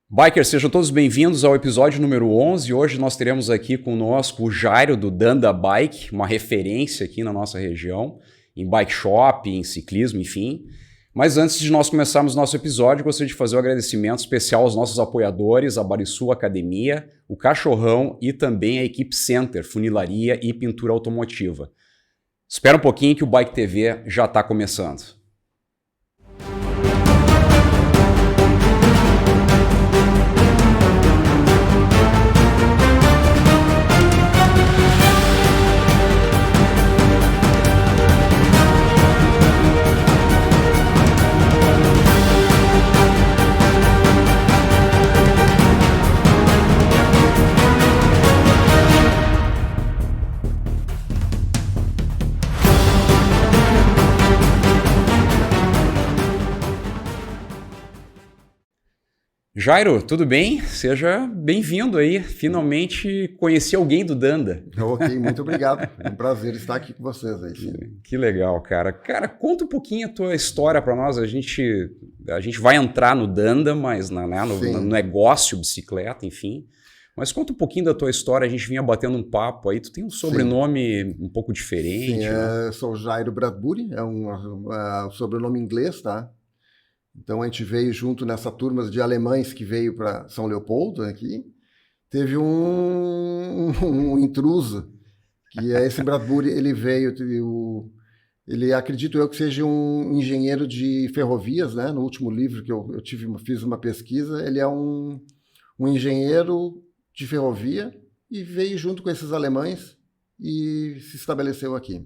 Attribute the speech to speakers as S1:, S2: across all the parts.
S1: Bikers, sejam todos bem-vindos ao episódio número 11. Hoje nós teremos aqui conosco o Jairo do Danda Bike, uma referência aqui na nossa região, em bike shop, em ciclismo, enfim. Mas antes de nós começarmos nosso episódio, gostaria de fazer um agradecimento especial aos nossos apoiadores, a Barisul Academia, o Cachorrão e também a Equipe Center, funilaria e pintura automotiva. Espera um pouquinho que o Bike TV já está começando. Jairo, tudo bem? Seja bem-vindo aí. Finalmente conheci alguém do Danda.
S2: Ok, muito obrigado. É um prazer estar aqui com vocês aí.
S1: Que legal, cara. Cara, conta um pouquinho a tua história para nós. A gente vai entrar no Danda, mas no negócio bicicleta, enfim. Mas conta um pouquinho da tua história. A gente vinha batendo um papo aí. Tu tem um sobrenome um pouco diferente.
S2: Sim,
S1: né?
S2: Eu sou Jairo Bradbury, é um sobrenome inglês, tá? Então a gente veio junto nessa turma de alemães que veio para São Leopoldo aqui. Teve um intruso, que é esse Bradbury, ele veio, ele acredito eu que seja um engenheiro de ferrovias, né? No último livro que eu fiz uma pesquisa, ele é um engenheiro de ferrovia e veio junto com esses alemães e se estabeleceu aqui.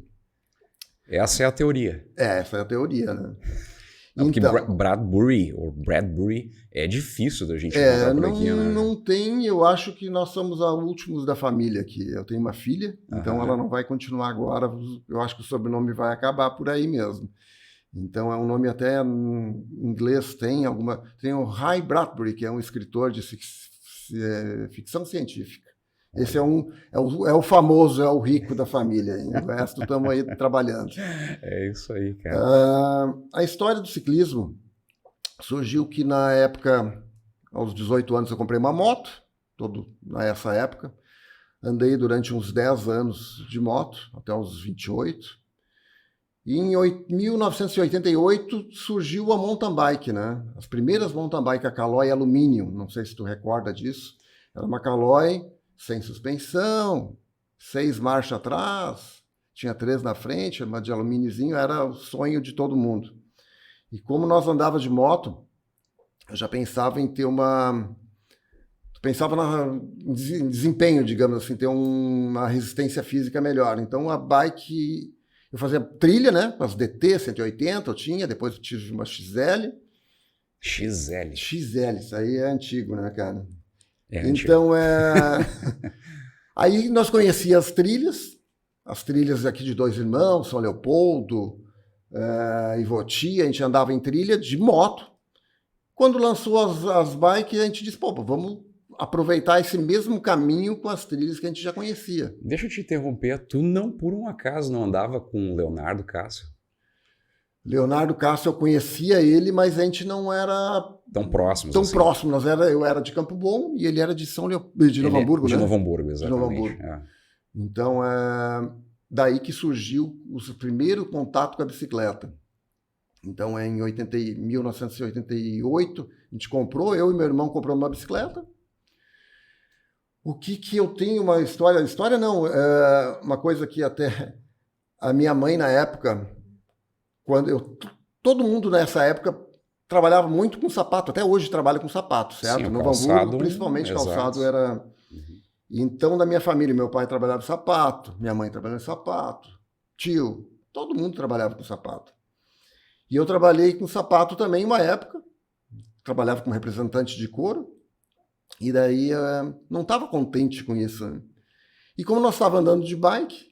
S1: Essa é a teoria.
S2: Essa é a teoria, né?
S1: Porque Bradbury é difícil da gente encontrar por aqui, né?
S2: Não tem, eu acho que nós somos os últimos da família aqui. Eu tenho uma filha, então ela não vai continuar agora. Eu acho que o sobrenome vai acabar por aí mesmo. Então é um nome até em inglês, tem o Ray Bradbury, que é um escritor de ficção científica. Esse é o famoso, é o rico da família. O resto estamos aí trabalhando.
S1: É isso aí, cara.
S2: A história do ciclismo surgiu que na época, aos 18 anos, eu comprei uma moto, nessa época. Andei durante uns 10 anos de moto, até os 28. E em 1988 surgiu a mountain bike, né? As primeiras mountain bike, a Caloi Aluminium, não sei se tu recorda disso. Era uma Caloi sem suspensão, 6 marchas atrás, tinha 3 na frente, uma de alumíniozinho, era o sonho de todo mundo. E como nós andávamos de moto, eu já pensava em ter pensava em desempenho, digamos assim, ter uma resistência física melhor. Então a bike, eu fazia trilha, né, as DT 180 eu tinha, depois eu tive uma XL.
S1: XL,
S2: isso aí é antigo, né, cara?
S1: Então,
S2: aí nós conhecíamos as trilhas aqui de Dois Irmãos, São Leopoldo, Ivoti, a gente andava em trilha de moto. Quando lançou as bikes, a gente disse, vamos aproveitar esse mesmo caminho com as trilhas que a gente já conhecia.
S1: Deixa eu te interromper, tu não, por um acaso, não andava com o Leonardo Cássio?
S2: Leonardo Cássio, eu conhecia ele, mas a gente não era
S1: tão próximos.
S2: Eu era de Campo Bom e ele era de Novo Hamburgo, né?
S1: De Novo Hamburgo, exatamente.
S2: De Novo Hamburgo. Então, daí que surgiu o primeiro contato com a bicicleta. Então, em 1988, a gente comprou, eu e meu irmão compramos uma bicicleta. O que eu tenho uma história... História não, uma coisa que até a minha mãe, na época... Todo mundo nessa época trabalhava muito com sapato, até hoje trabalha com sapato, certo?
S1: Sim,
S2: Novo Hamburgo, principalmente calçado era... Então, da minha família, meu pai trabalhava com sapato, minha mãe trabalhava com sapato, tio, todo mundo trabalhava com sapato. E eu trabalhei com sapato também uma época, trabalhava como representante de couro, e daí não estava contente com isso, né? E como nós estávamos andando de bike,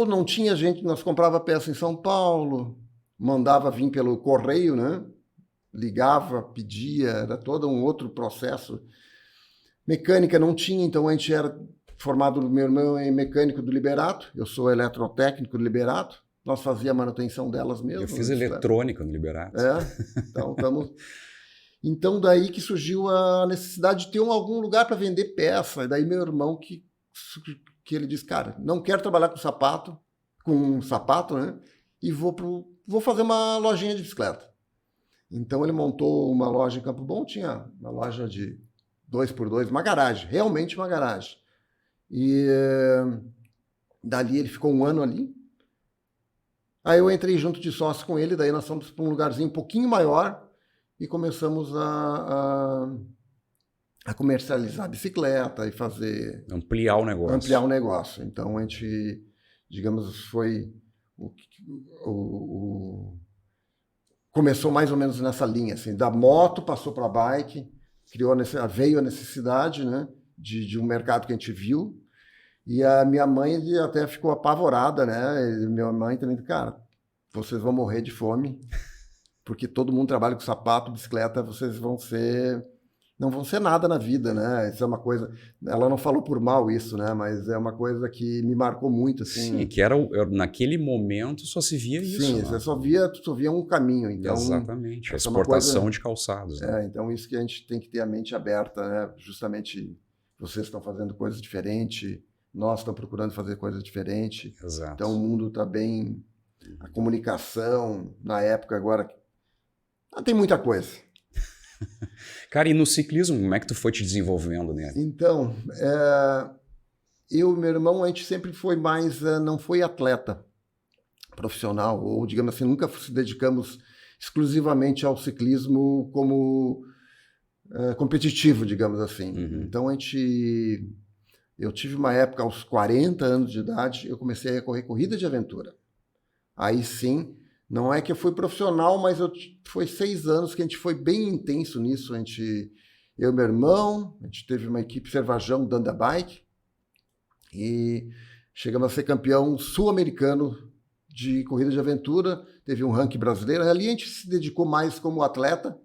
S2: não tinha gente, nós comprava peça em São Paulo, mandava vir pelo correio, né? Ligava, pedia, era todo um outro processo. Mecânica não tinha, então a gente era formado, meu irmão é mecânico do Liberato, eu sou eletrotécnico do Liberato, nós fazíamos a manutenção delas mesmo.
S1: Eu fiz eletrônica no Liberato.
S2: Então estamos... Então, daí que surgiu a necessidade de ter algum lugar para vender peça. E daí meu irmão que ele disse, cara, não quero trabalhar com sapato, né? E vou fazer uma lojinha de bicicleta. Então ele montou uma loja em Campo Bom, tinha uma loja de 2x2, uma garagem, realmente uma garagem. E dali ele ficou 1 ano ali. Aí eu entrei junto de sócio com ele, daí nós fomos para um lugarzinho um pouquinho maior e começamos a comercializar a bicicleta e fazer...
S1: Ampliar o negócio.
S2: Ampliar o negócio. Então a gente, digamos, foi... Começou mais ou menos nessa linha, assim, da moto passou para a bike, veio a necessidade, né, de um mercado que a gente viu, e a minha mãe até ficou apavorada, né, e minha mãe também, cara, vocês vão morrer de fome, porque todo mundo trabalha com sapato, bicicleta, vocês não vão ser nada na vida, né? Isso é uma coisa... Ela não falou por mal isso, né? Mas é uma coisa que me marcou muito, assim.
S1: Sim, que naquele momento só se via isso.
S2: Sim,
S1: né?
S2: você só via um caminho. Então,
S1: exatamente, a exportação de calçados. Né?
S2: Então isso que a gente tem que ter a mente aberta, né? Justamente vocês estão fazendo coisas diferentes, nós estamos procurando fazer coisas diferentes.
S1: Exato.
S2: Então o mundo está bem... A comunicação, na época, agora... tem muita coisa.
S1: Cara, e no ciclismo, como é que tu foi te desenvolvendo nele?
S2: Então, eu e meu irmão, a gente sempre foi mais... não foi atleta profissional, ou digamos assim, nunca se dedicamos exclusivamente ao ciclismo como competitivo, digamos assim.
S1: Uhum.
S2: Então, eu tive uma época, aos 40 anos de idade, eu comecei a correr corrida de aventura. Aí sim, não é que eu fui profissional, mas foi 6 anos que a gente foi bem intenso nisso. Eu e meu irmão, a gente teve uma equipe Cervajão Danda Bike e chegamos a ser campeão sul-americano de corrida de aventura. Teve um ranking brasileiro. Ali a gente se dedicou mais como atleta.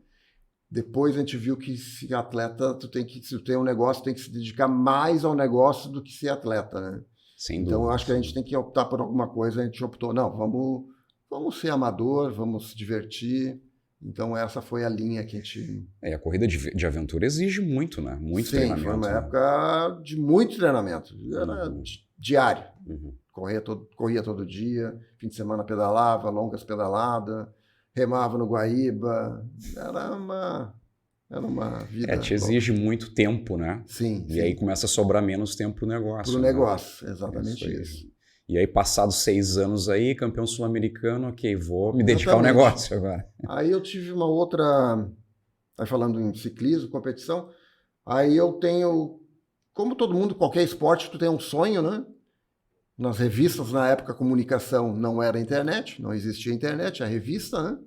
S2: Depois a gente viu que se atleta, se tu tem um negócio, tem que se dedicar mais ao negócio do que ser atleta, né?
S1: Sem
S2: então
S1: dúvida,
S2: eu acho que a gente tem que optar por alguma coisa. A gente optou, não, vamos ser amador, vamos se divertir. Então essa foi a linha que a gente...
S1: a corrida de aventura exige muito, né? Muito treinamento.
S2: Sim, foi uma
S1: né?
S2: época de muito treinamento. Era diário.
S1: Uhum.
S2: Corria todo dia, fim de semana pedalava, longas pedaladas, remava no Guaíba. Era uma vida...
S1: te exige muito tempo, né?
S2: Sim.
S1: E aí começa a sobrar menos tempo pro negócio.
S2: Pro negócio, exatamente isso.
S1: E aí, passados 6 anos aí, campeão sul-americano, ok, vou me dedicar ao negócio agora.
S2: Aí eu tive uma outra... Tá falando em ciclismo, competição. Aí eu tenho... Como todo mundo, qualquer esporte, tu tem um sonho, né? Nas revistas, na época, a comunicação não era internet, não existia internet, a revista, né?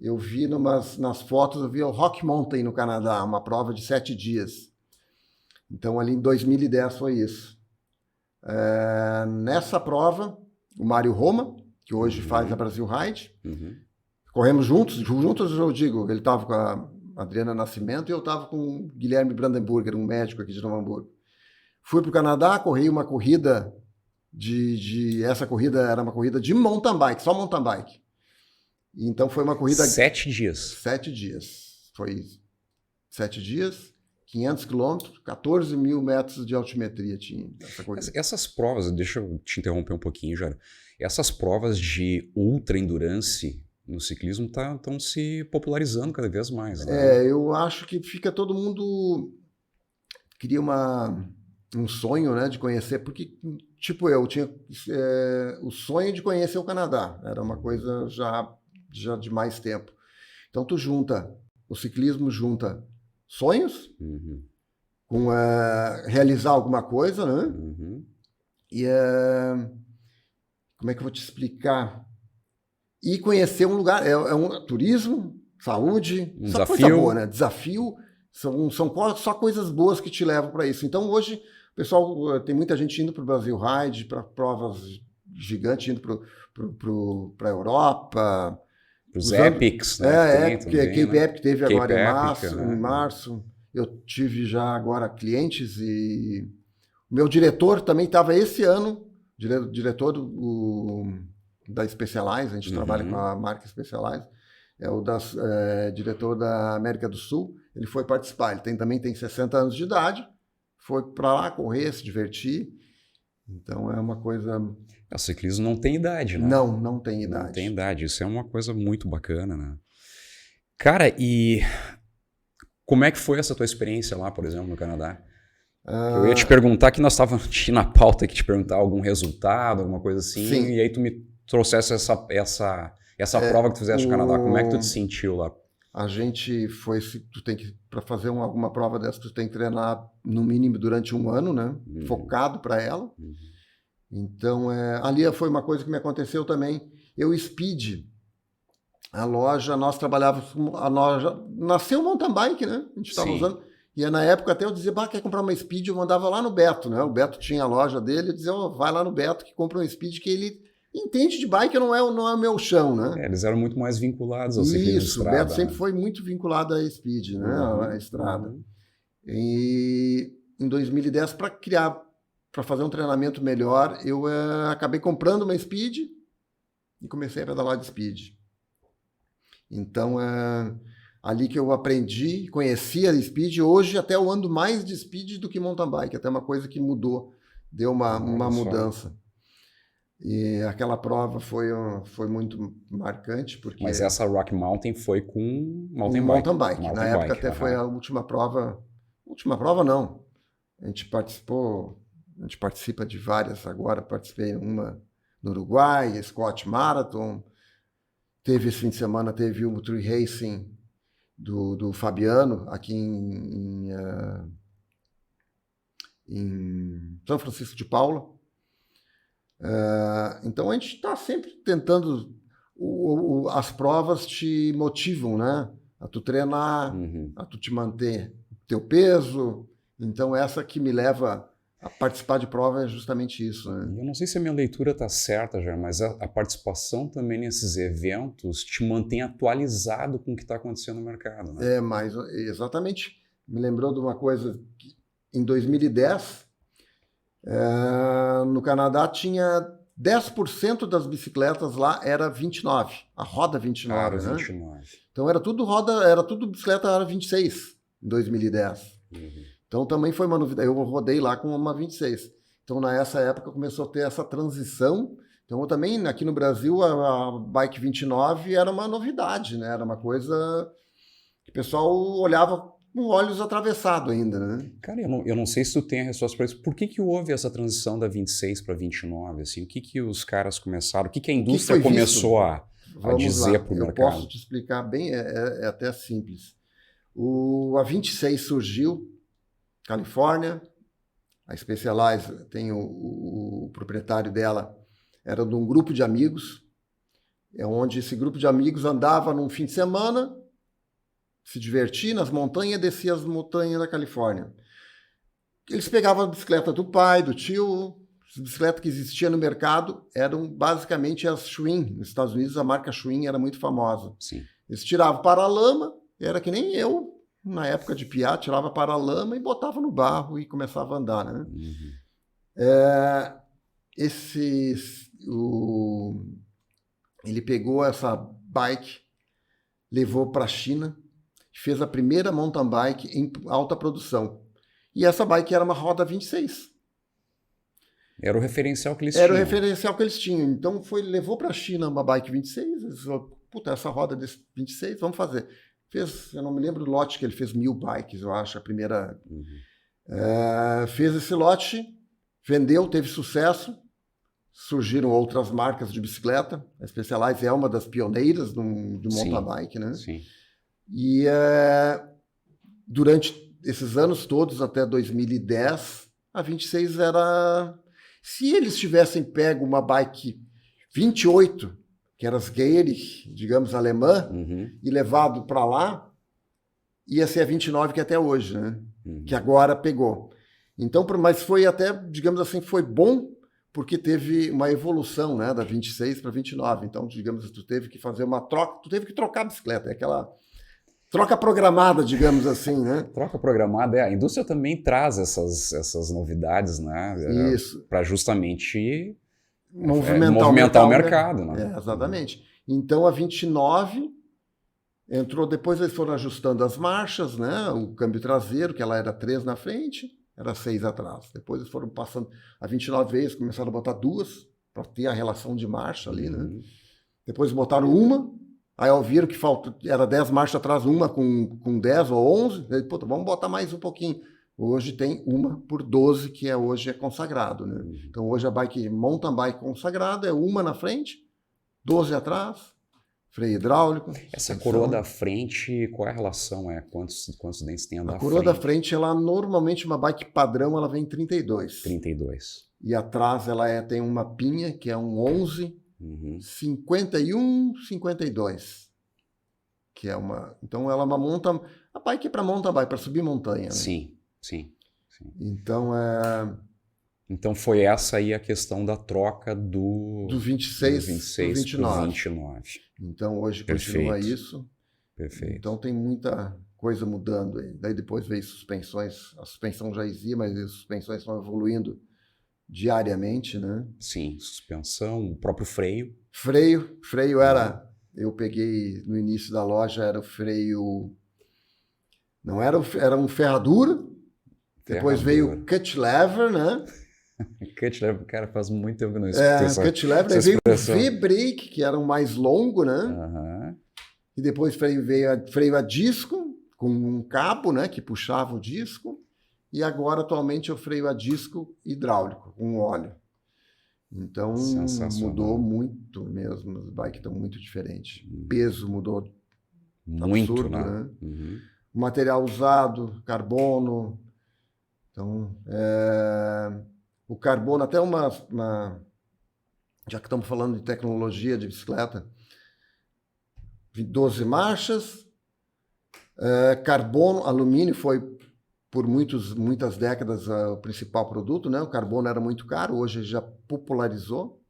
S2: Eu vi nas fotos, eu vi o Rock Mountain no Canadá, uma prova de 7 dias. Então, ali em 2010 foi isso. Nessa prova, o Mário Roma, que hoje faz a Brasil Ride, corremos juntos eu digo, ele estava com a Adriana Nascimento e eu estava com o Guilherme Brandenburger, um médico aqui de Novo Hamburgo. Fui para o Canadá, corri uma corrida essa corrida era uma corrida de mountain bike, só mountain bike. Então foi uma corrida...
S1: 7 dias.
S2: 7 dias. Foi 7 dias, 500 quilômetros, 14 mil metros de altimetria tinha essa corrida.
S1: Essas provas, deixa eu te interromper um pouquinho, Jairo. Essas provas de ultra endurance no ciclismo estão se popularizando cada vez mais. Né?
S2: Eu acho que fica todo mundo... Cria um sonho, né, de conhecer, porque, tipo, eu tinha o sonho de conhecer o Canadá. Era uma coisa já de mais tempo. Então, o ciclismo junta sonhos com realizar alguma coisa, né? E como é que eu vou te explicar? E conhecer um lugar, é um turismo, saúde, só coisa boa, né? Desafio, são só coisas boas que te levam para isso. Então, hoje, o pessoal, tem muita gente indo para o Brasil Ride, para provas gigantes, indo para a Europa.
S1: Os Epics, né?
S2: Cape Epic teve agora em março. Eu tive já agora clientes e o meu diretor também estava esse ano, diretor da Specialized, a gente trabalha com a marca Specialized, é o diretor da América do Sul. Ele foi participar, ele também tem 60 anos de idade, foi para lá correr, se divertir. Então é uma coisa...
S1: O ciclismo não tem idade, né?
S2: Não tem idade.
S1: Não tem idade, isso é uma coisa muito bacana, né? Cara, e como é que foi essa tua experiência lá, por exemplo, no Canadá? Eu ia te perguntar, que nós estávamos na pauta aqui, te perguntar algum resultado, alguma coisa assim, sim. E aí tu me trouxesse essa prova que tu fizeste no Canadá. Como é que tu te sentiu lá?
S2: A gente foi, para fazer alguma prova dessa, tu tem que treinar no mínimo durante um ano, né? Focado para ela. Então, ali foi uma coisa que me aconteceu também. Eu, Speed, a loja, nós trabalhávamos, a loja, nasceu um mountain bike, né? A gente estava usando. E na época até eu dizia, quer comprar uma Speed? Eu mandava lá no Beto, né? O Beto tinha a loja dele, eu dizia, vai lá no Beto que compra uma Speed, que ele entende de bike, não é o meu chão, né?
S1: Eles eram muito mais vinculados ao ciclismo de estrada.
S2: Isso, o Beto sempre foi muito vinculado à Speed, né? À estrada. E em 2010, para fazer um treinamento melhor, eu acabei comprando uma Speed e comecei a pedalar de Speed. Então, ali que eu aprendi, conheci a Speed. Hoje até eu ando mais de Speed do que mountain bike, até uma coisa que mudou, deu uma mudança. E aquela prova foi muito marcante.
S1: Mas essa Rock Mountain foi com mountain bike.
S2: Na época até foi a última prova. Última prova não. A gente participa de várias agora. Participei uma no Uruguai, Scott Marathon. Teve esse fim de semana, teve o Tree Racing do Fabiano, aqui em São Francisco de Paula. Então a gente está sempre tentando, as provas te motivam, né? A tu treinar, a tu te manter teu peso. Então essa que me leva a participar de prova é justamente isso, né?
S1: Eu não sei se a minha leitura está certa, já, mas a participação também nesses eventos te mantém atualizado com o que está acontecendo no mercado, né?
S2: Mas exatamente. Me lembrou de uma coisa que em 2010 no Canadá tinha 10% das bicicletas lá era 29, a roda 29, né?
S1: 29.
S2: Então era tudo bicicleta era 26 em 2010. Então também foi uma novidade, eu rodei lá com uma 26. Então nessa época começou a ter essa transição. Então eu também aqui no Brasil a Bike 29 era uma novidade, né? Era uma coisa que o pessoal olhava com olhos atravessados ainda, né?
S1: Cara, eu não sei se tu tem a resposta para isso. Por que houve essa transição da 26 para 29? Assim? O que os caras começaram? O que a indústria começou a dizer para o mercado?
S2: Eu posso te explicar bem, é até simples. A 26 surgiu, Califórnia, a Specialized, tem o proprietário dela, era de um grupo de amigos, onde esse grupo de amigos andava num fim de semana, se divertia nas montanhas, descia as montanhas da Califórnia. Eles pegavam a bicicleta do pai, do tio, as bicicletas que existiam no mercado eram basicamente as Schwinn. Nos Estados Unidos a marca Schwinn era muito famosa.
S1: Sim.
S2: Eles tiravam paralama, era que nem eu, na época de piá, tirava paralama e botava no barro e começava a andar, né? Ele pegou essa bike, levou para a China, fez a primeira mountain bike em alta produção. E essa bike era uma roda 26.
S1: Era o referencial que eles tinham.
S2: Era o referencial que eles tinham. Então levou para a China uma bike 26, eles falaram, essa roda desse 26, vamos fazer. Eu não me lembro do lote que ele fez, 1000 bikes, eu acho, a primeira. Fez esse lote, vendeu, teve sucesso, surgiram outras marcas de bicicleta, a Specialized é uma das pioneiras do mountain bike, né?
S1: Sim.
S2: E durante esses anos todos, até 2010, a 26 era... Se eles tivessem pego uma bike 28, que era as Geirich, digamos, alemã, e levado para lá, ia ser a 29 que é até hoje, né? Que agora pegou. Então, mas foi até, digamos assim, foi bom, porque teve uma evolução, né, da 26 para 29. Então, digamos, tu teve que fazer uma troca, tu teve que trocar a bicicleta, é aquela troca programada, digamos assim, né?
S1: Troca programada, a indústria também traz essas novidades, né?
S2: Isso.
S1: Para justamente
S2: movimentar o mercado,
S1: né?
S2: Exatamente. Então, a 29 Entrou, depois eles foram ajustando as marchas, né? O câmbio traseiro, que ela era 3 na frente, era 6 atrás. Depois eles foram passando a 29 vezes, começaram a botar 2 para ter a relação de marcha ali, né? Depois botaram uma, aí viram que era 10 marchas atrás, uma com 10 ou 11, aí, puta, vamos botar mais um pouquinho. Hoje tem uma por 12, que hoje é consagrado, né? Então hoje a mountain bike consagrada é uma na frente, 12 atrás, freio hidráulico.
S1: Essa coroa da frente, qual é a relação? Quantos dentes tem a da frente?
S2: A coroa da frente, ela normalmente, uma bike padrão, ela vem em 32.
S1: 32.
S2: E atrás ela tem uma pinha, que é um 11, 51, 52. Que é uma... Então ela é uma mountain... A bike é para mountain bike, para subir montanha. Né?
S1: Sim.
S2: Então
S1: Então foi essa aí a questão da troca do
S2: 26
S1: para 29.
S2: Então hoje continua isso.
S1: Perfeito.
S2: Então tem muita coisa mudando aí. Daí depois veio suspensões. A suspensão já existia, mas as suspensões estão evoluindo diariamente, né?
S1: Sim, suspensão, o próprio freio.
S2: Freio era... Eu peguei no início da loja, era o freio... Não era um ferradura. Depois veio o cut lever, né?
S1: Cut lever, cara, faz muito tempo que eu não escuto
S2: cut lever. Aí veio o V-brake, que era um mais longo, né? E depois veio freio a disco, com um cabo, né? Que puxava o disco. E agora, atualmente, é o freio a disco hidráulico, com óleo. Então, mudou muito mesmo. As bikes estão muito diferentes. O peso mudou
S1: muito,
S2: absurdo, né? O material usado, carbono. Então, o carbono, até já que estamos falando de tecnologia de bicicleta, 12 marchas, carbono, alumínio foi por muitas décadas o principal produto, né? O carbono era muito caro, hoje já popularizou.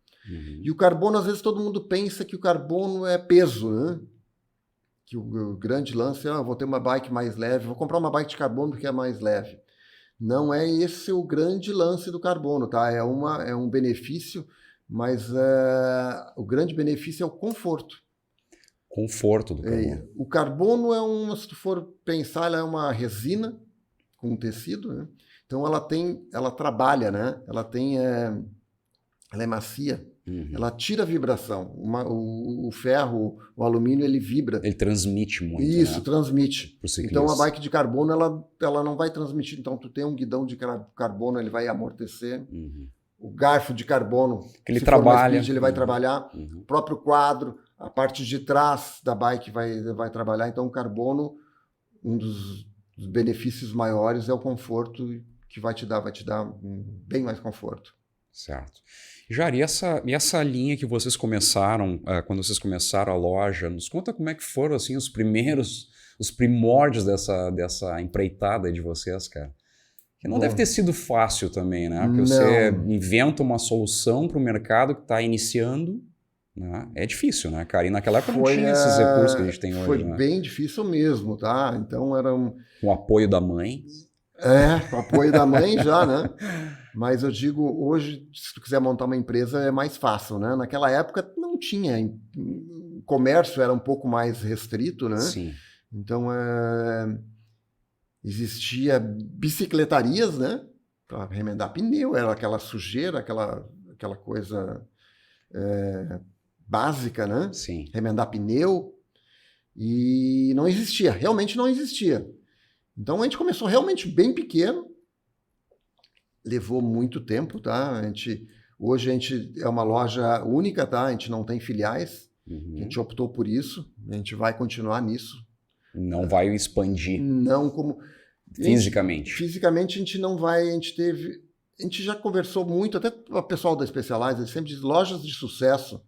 S2: E o carbono, às vezes todo mundo pensa que o carbono é peso, né? Que o grande lance é, vou ter uma bike mais leve, vou comprar uma bike de carbono porque é mais leve. Não é esse o grande lance do carbono, tá? É um benefício, mas o grande benefício é o conforto.
S1: Conforto do carbono.
S2: O carbono se tu for pensar, ela é uma resina com tecido, né? Então ela trabalha, né? Ela é macia. Ela tira a vibração. O ferro, o alumínio, ele vibra.
S1: Ele transmite muito.
S2: Isso,
S1: né?
S2: Transmite. Então a bike de carbono, ela não vai transmitir. Então tu tem um guidão de carbono, ele vai amortecer. O garfo de carbono,
S1: ele trabalha.
S2: Speed, ele vai trabalhar. O próprio quadro, a parte de trás da bike vai trabalhar. Então o carbono, um dos benefícios maiores é o conforto que vai te dar bem mais conforto.
S1: Certo. Jari, e essa linha que vocês começaram, quando vocês começaram a loja, nos conta como é que foram assim, os primórdios dessa empreitada de vocês, cara. Que não deve ter sido fácil também, né? Porque você inventa uma solução para o mercado que está iniciando, né? É difícil, né, cara? E naquela época não tinha esses recursos que a gente tem hoje,
S2: foi
S1: né?
S2: bem difícil mesmo, tá? Então era
S1: com o apoio da mãe.
S2: Com o apoio da mãe já, né? Mas eu digo, hoje, se tu quiser montar uma empresa, é mais fácil, né? Naquela época não tinha. O comércio era um pouco mais restrito, né?
S1: Sim.
S2: Então, existia bicicletarias, né? Para remendar pneu, era aquela sujeira, aquela coisa básica, né?
S1: Sim.
S2: Remendar pneu. E não existia, realmente não existia. Então, a gente começou realmente bem pequeno. Levou muito tempo, tá? Hoje a gente é uma loja única, tá? A gente não tem filiais. A gente optou por isso. A gente vai continuar nisso.
S1: Não vai expandir.
S2: Não como...
S1: Fisicamente.
S2: Fisicamente a gente não vai... A gente já conversou muito, até o pessoal da Specialized, ele sempre diz, lojas de sucesso,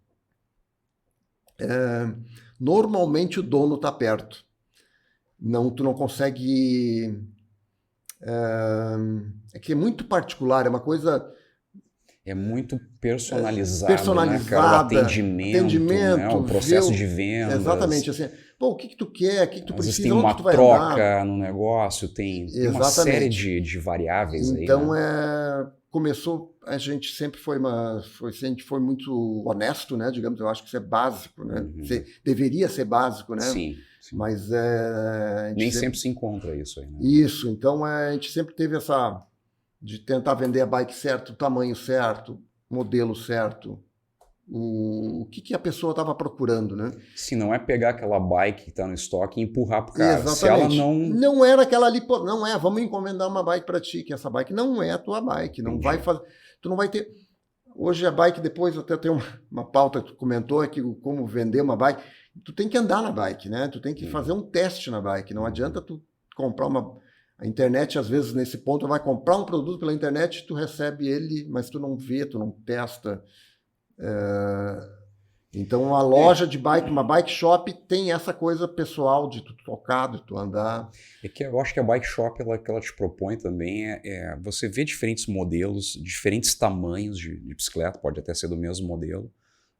S2: normalmente o dono está perto. Tu não consegue... É que é muito particular, é uma coisa...
S1: É muito personalizado, né, cara? O atendimento, né? O processo de venda.
S2: Exatamente, assim, o que tu quer, o que tu precisa,
S1: tem uma troca no negócio, tem uma série de variáveis
S2: então,
S1: aí. Então,
S2: começou, a gente sempre sempre foi muito honesto, né? Digamos, eu acho que isso é básico, né? Deveria ser básico, né?
S1: Sim.
S2: Mas
S1: nem sempre se encontra isso aí, né?
S2: Isso, então a gente sempre teve essa de tentar vender a bike certo, o tamanho certo, modelo certo, o que a pessoa estava procurando, né?
S1: Se não é pegar aquela bike que está no estoque e empurrar para o cara.
S2: Exatamente.
S1: Se ela
S2: não era aquela ali, não é, vamos encomendar uma bike para ti, que essa bike não é a tua bike, não vai fazer, tu não vai ter. Hoje a bike, depois até tem uma pauta que tu comentou aqui, como vender uma bike, tu tem que andar na bike, né? Tu tem que fazer um teste na bike, não adianta tu comprar a internet, às vezes, nesse ponto, vai comprar um produto pela internet, tu recebe ele, mas tu não vê, tu não testa. Então, a loja de bike, uma bike shop, tem essa coisa pessoal de tu tocar, de tu andar.
S1: É que eu acho que a bike shop, que ela te propõe também você ver diferentes modelos, diferentes tamanhos de bicicleta, pode até ser do mesmo modelo,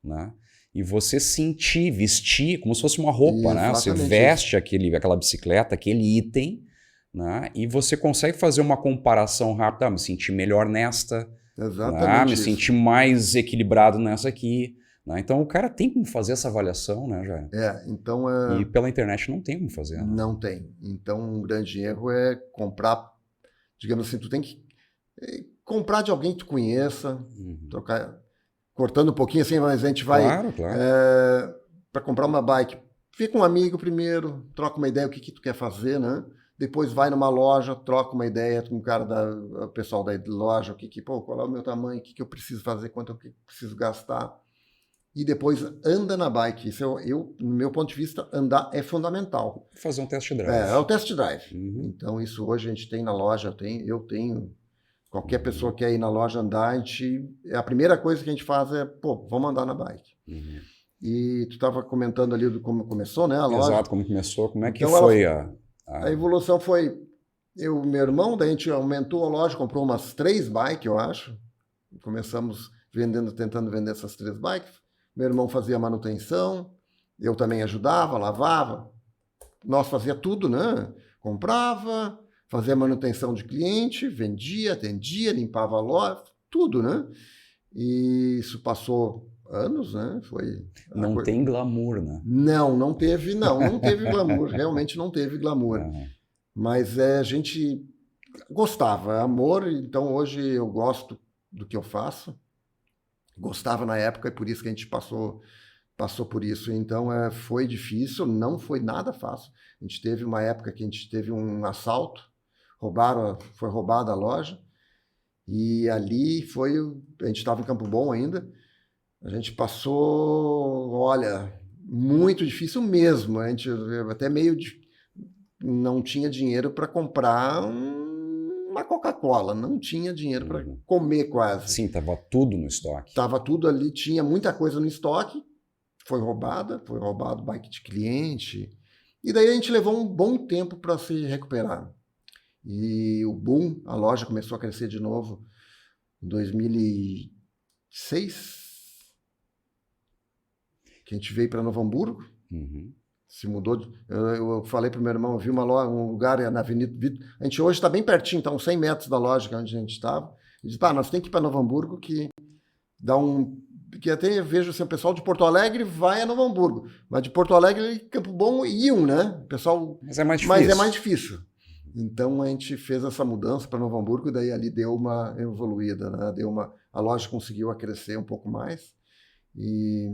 S1: né? E você sentir, vestir como se fosse uma roupa, né? Você veste aquela bicicleta, aquele item, né? E você consegue fazer uma comparação rápida. Me senti melhor nesta,
S2: exatamente,
S1: me senti mais equilibrado nessa aqui. Né? Então o cara tem como fazer essa avaliação, né, Jair?
S2: Então
S1: e pela internet não tem como fazer. Né?
S2: Não tem. Então um grande erro é comprar, digamos assim, tu tem que comprar de alguém que tu conheça, trocar, cortando um pouquinho assim, mas a gente vai para comprar uma bike, fica um amigo primeiro, troca uma ideia o que tu quer fazer, né? Depois vai numa loja, troca uma ideia com o cara o pessoal da loja, qual é o meu tamanho, o que eu preciso fazer, quanto eu preciso gastar. E depois anda na bike. Isso no meu ponto de vista, andar é fundamental.
S1: Fazer um test drive.
S2: É o test drive. Então, isso hoje a gente tem na loja, eu tenho. Qualquer pessoa que quer ir na loja andar, a primeira coisa que a gente faz é, vamos andar na bike. E tu estava comentando ali do como começou, né, a loja.
S1: Exato, como começou. Como é que foi
S2: a evolução foi, meu irmão, daí a gente aumentou a loja, comprou umas 3 bikes, eu acho. Começamos tentando vender essas 3 bikes. Meu irmão fazia manutenção, eu também ajudava, lavava. Nós fazia tudo, né? Comprava, fazia manutenção de cliente, vendia, atendia, limpava a loja, tudo, né? E isso passou anos, né?
S1: Não tem glamour, né?
S2: Não teve glamour, realmente não teve glamour. Mas a gente gostava, é amor, então hoje eu gosto do que eu faço. Gostava na época, e por isso que a gente passou por isso. Então foi difícil, não foi nada fácil. A gente teve uma época que a gente teve um assalto, foi roubada a loja, e ali a gente estava em Campo Bom ainda, a gente passou, olha, muito difícil mesmo. A gente até não tinha dinheiro para comprar uma Coca-Cola, não tinha dinheiro para comer quase.
S1: Sim, estava tudo no estoque.
S2: Estava tudo ali, tinha muita coisa no estoque, foi roubado bike de cliente, e daí a gente levou um bom tempo para se recuperar. E o boom, a loja começou a crescer de novo em 2006, que a gente veio para Novo Hamburgo. Se mudou. Eu falei para o meu irmão, eu vi um lugar na Avenida Vitor. A gente hoje está bem pertinho, está uns 100 metros da loja onde a gente estava. Ele disse, nós temos que ir para Novo Hamburgo, que dá que até vejo assim, o pessoal de Porto Alegre vai a Novo Hamburgo, mas de Porto Alegre e Campo Bom iam, né? O pessoal,
S1: mas é mais difícil.
S2: Então a gente fez essa mudança para Novo Hamburgo e daí ali deu uma evoluída, né? A loja conseguiu crescer um pouco mais. E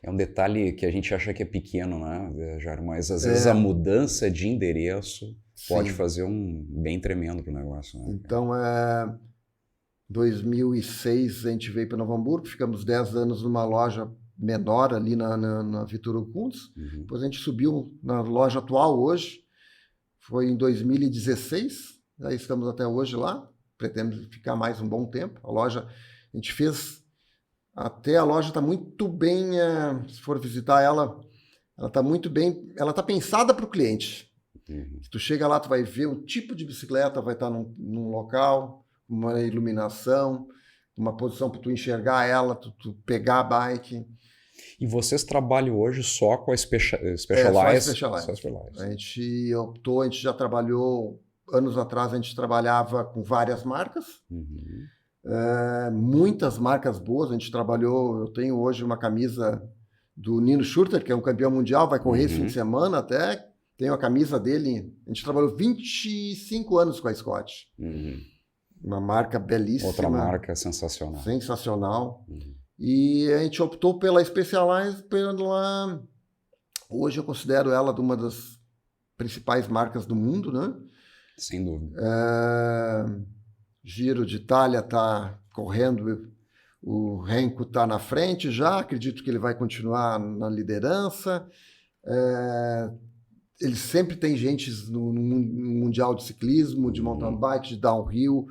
S1: é um detalhe que a gente acha que é pequeno, né, Jair? Mas às vezes a mudança de endereço pode fazer um bem tremendo pro negócio. Né?
S2: Então, 2006 a gente veio para Novo Hamburgo, ficamos 10 anos numa loja menor ali na Vitor Kunz. Depois a gente subiu na loja atual hoje, foi em 2016, aí estamos até hoje lá, pretendemos ficar mais um bom tempo. A gente fez... Até a loja está muito bem, se for visitar ela está muito bem, ela está pensada para o cliente. Se tu chega lá, tu vai ver o tipo de bicicleta, vai estar num local, uma iluminação, uma posição para tu enxergar ela, tu pegar a bike.
S1: E vocês trabalham hoje só com a Specialized?
S2: Só a Specialized. A gente já trabalhou anos atrás a gente trabalhava com várias marcas, muitas marcas boas. A gente trabalhou, eu tenho hoje uma camisa do Nino Schurter, que é um campeão mundial, vai correr esse fim de semana até. Tenho a camisa dele. A gente trabalhou 25 anos com a Scott. Uma marca belíssima.
S1: Outra marca sensacional.
S2: Sensacional. E a gente optou pela Specialized, hoje eu considero ela uma das principais marcas do mundo, né?
S1: Sem dúvida.
S2: Giro de Itália está correndo, o Renko está na frente já, acredito que ele vai continuar na liderança. Eles sempre têm gente no Mundial de Ciclismo, de mountain bike, de downhill,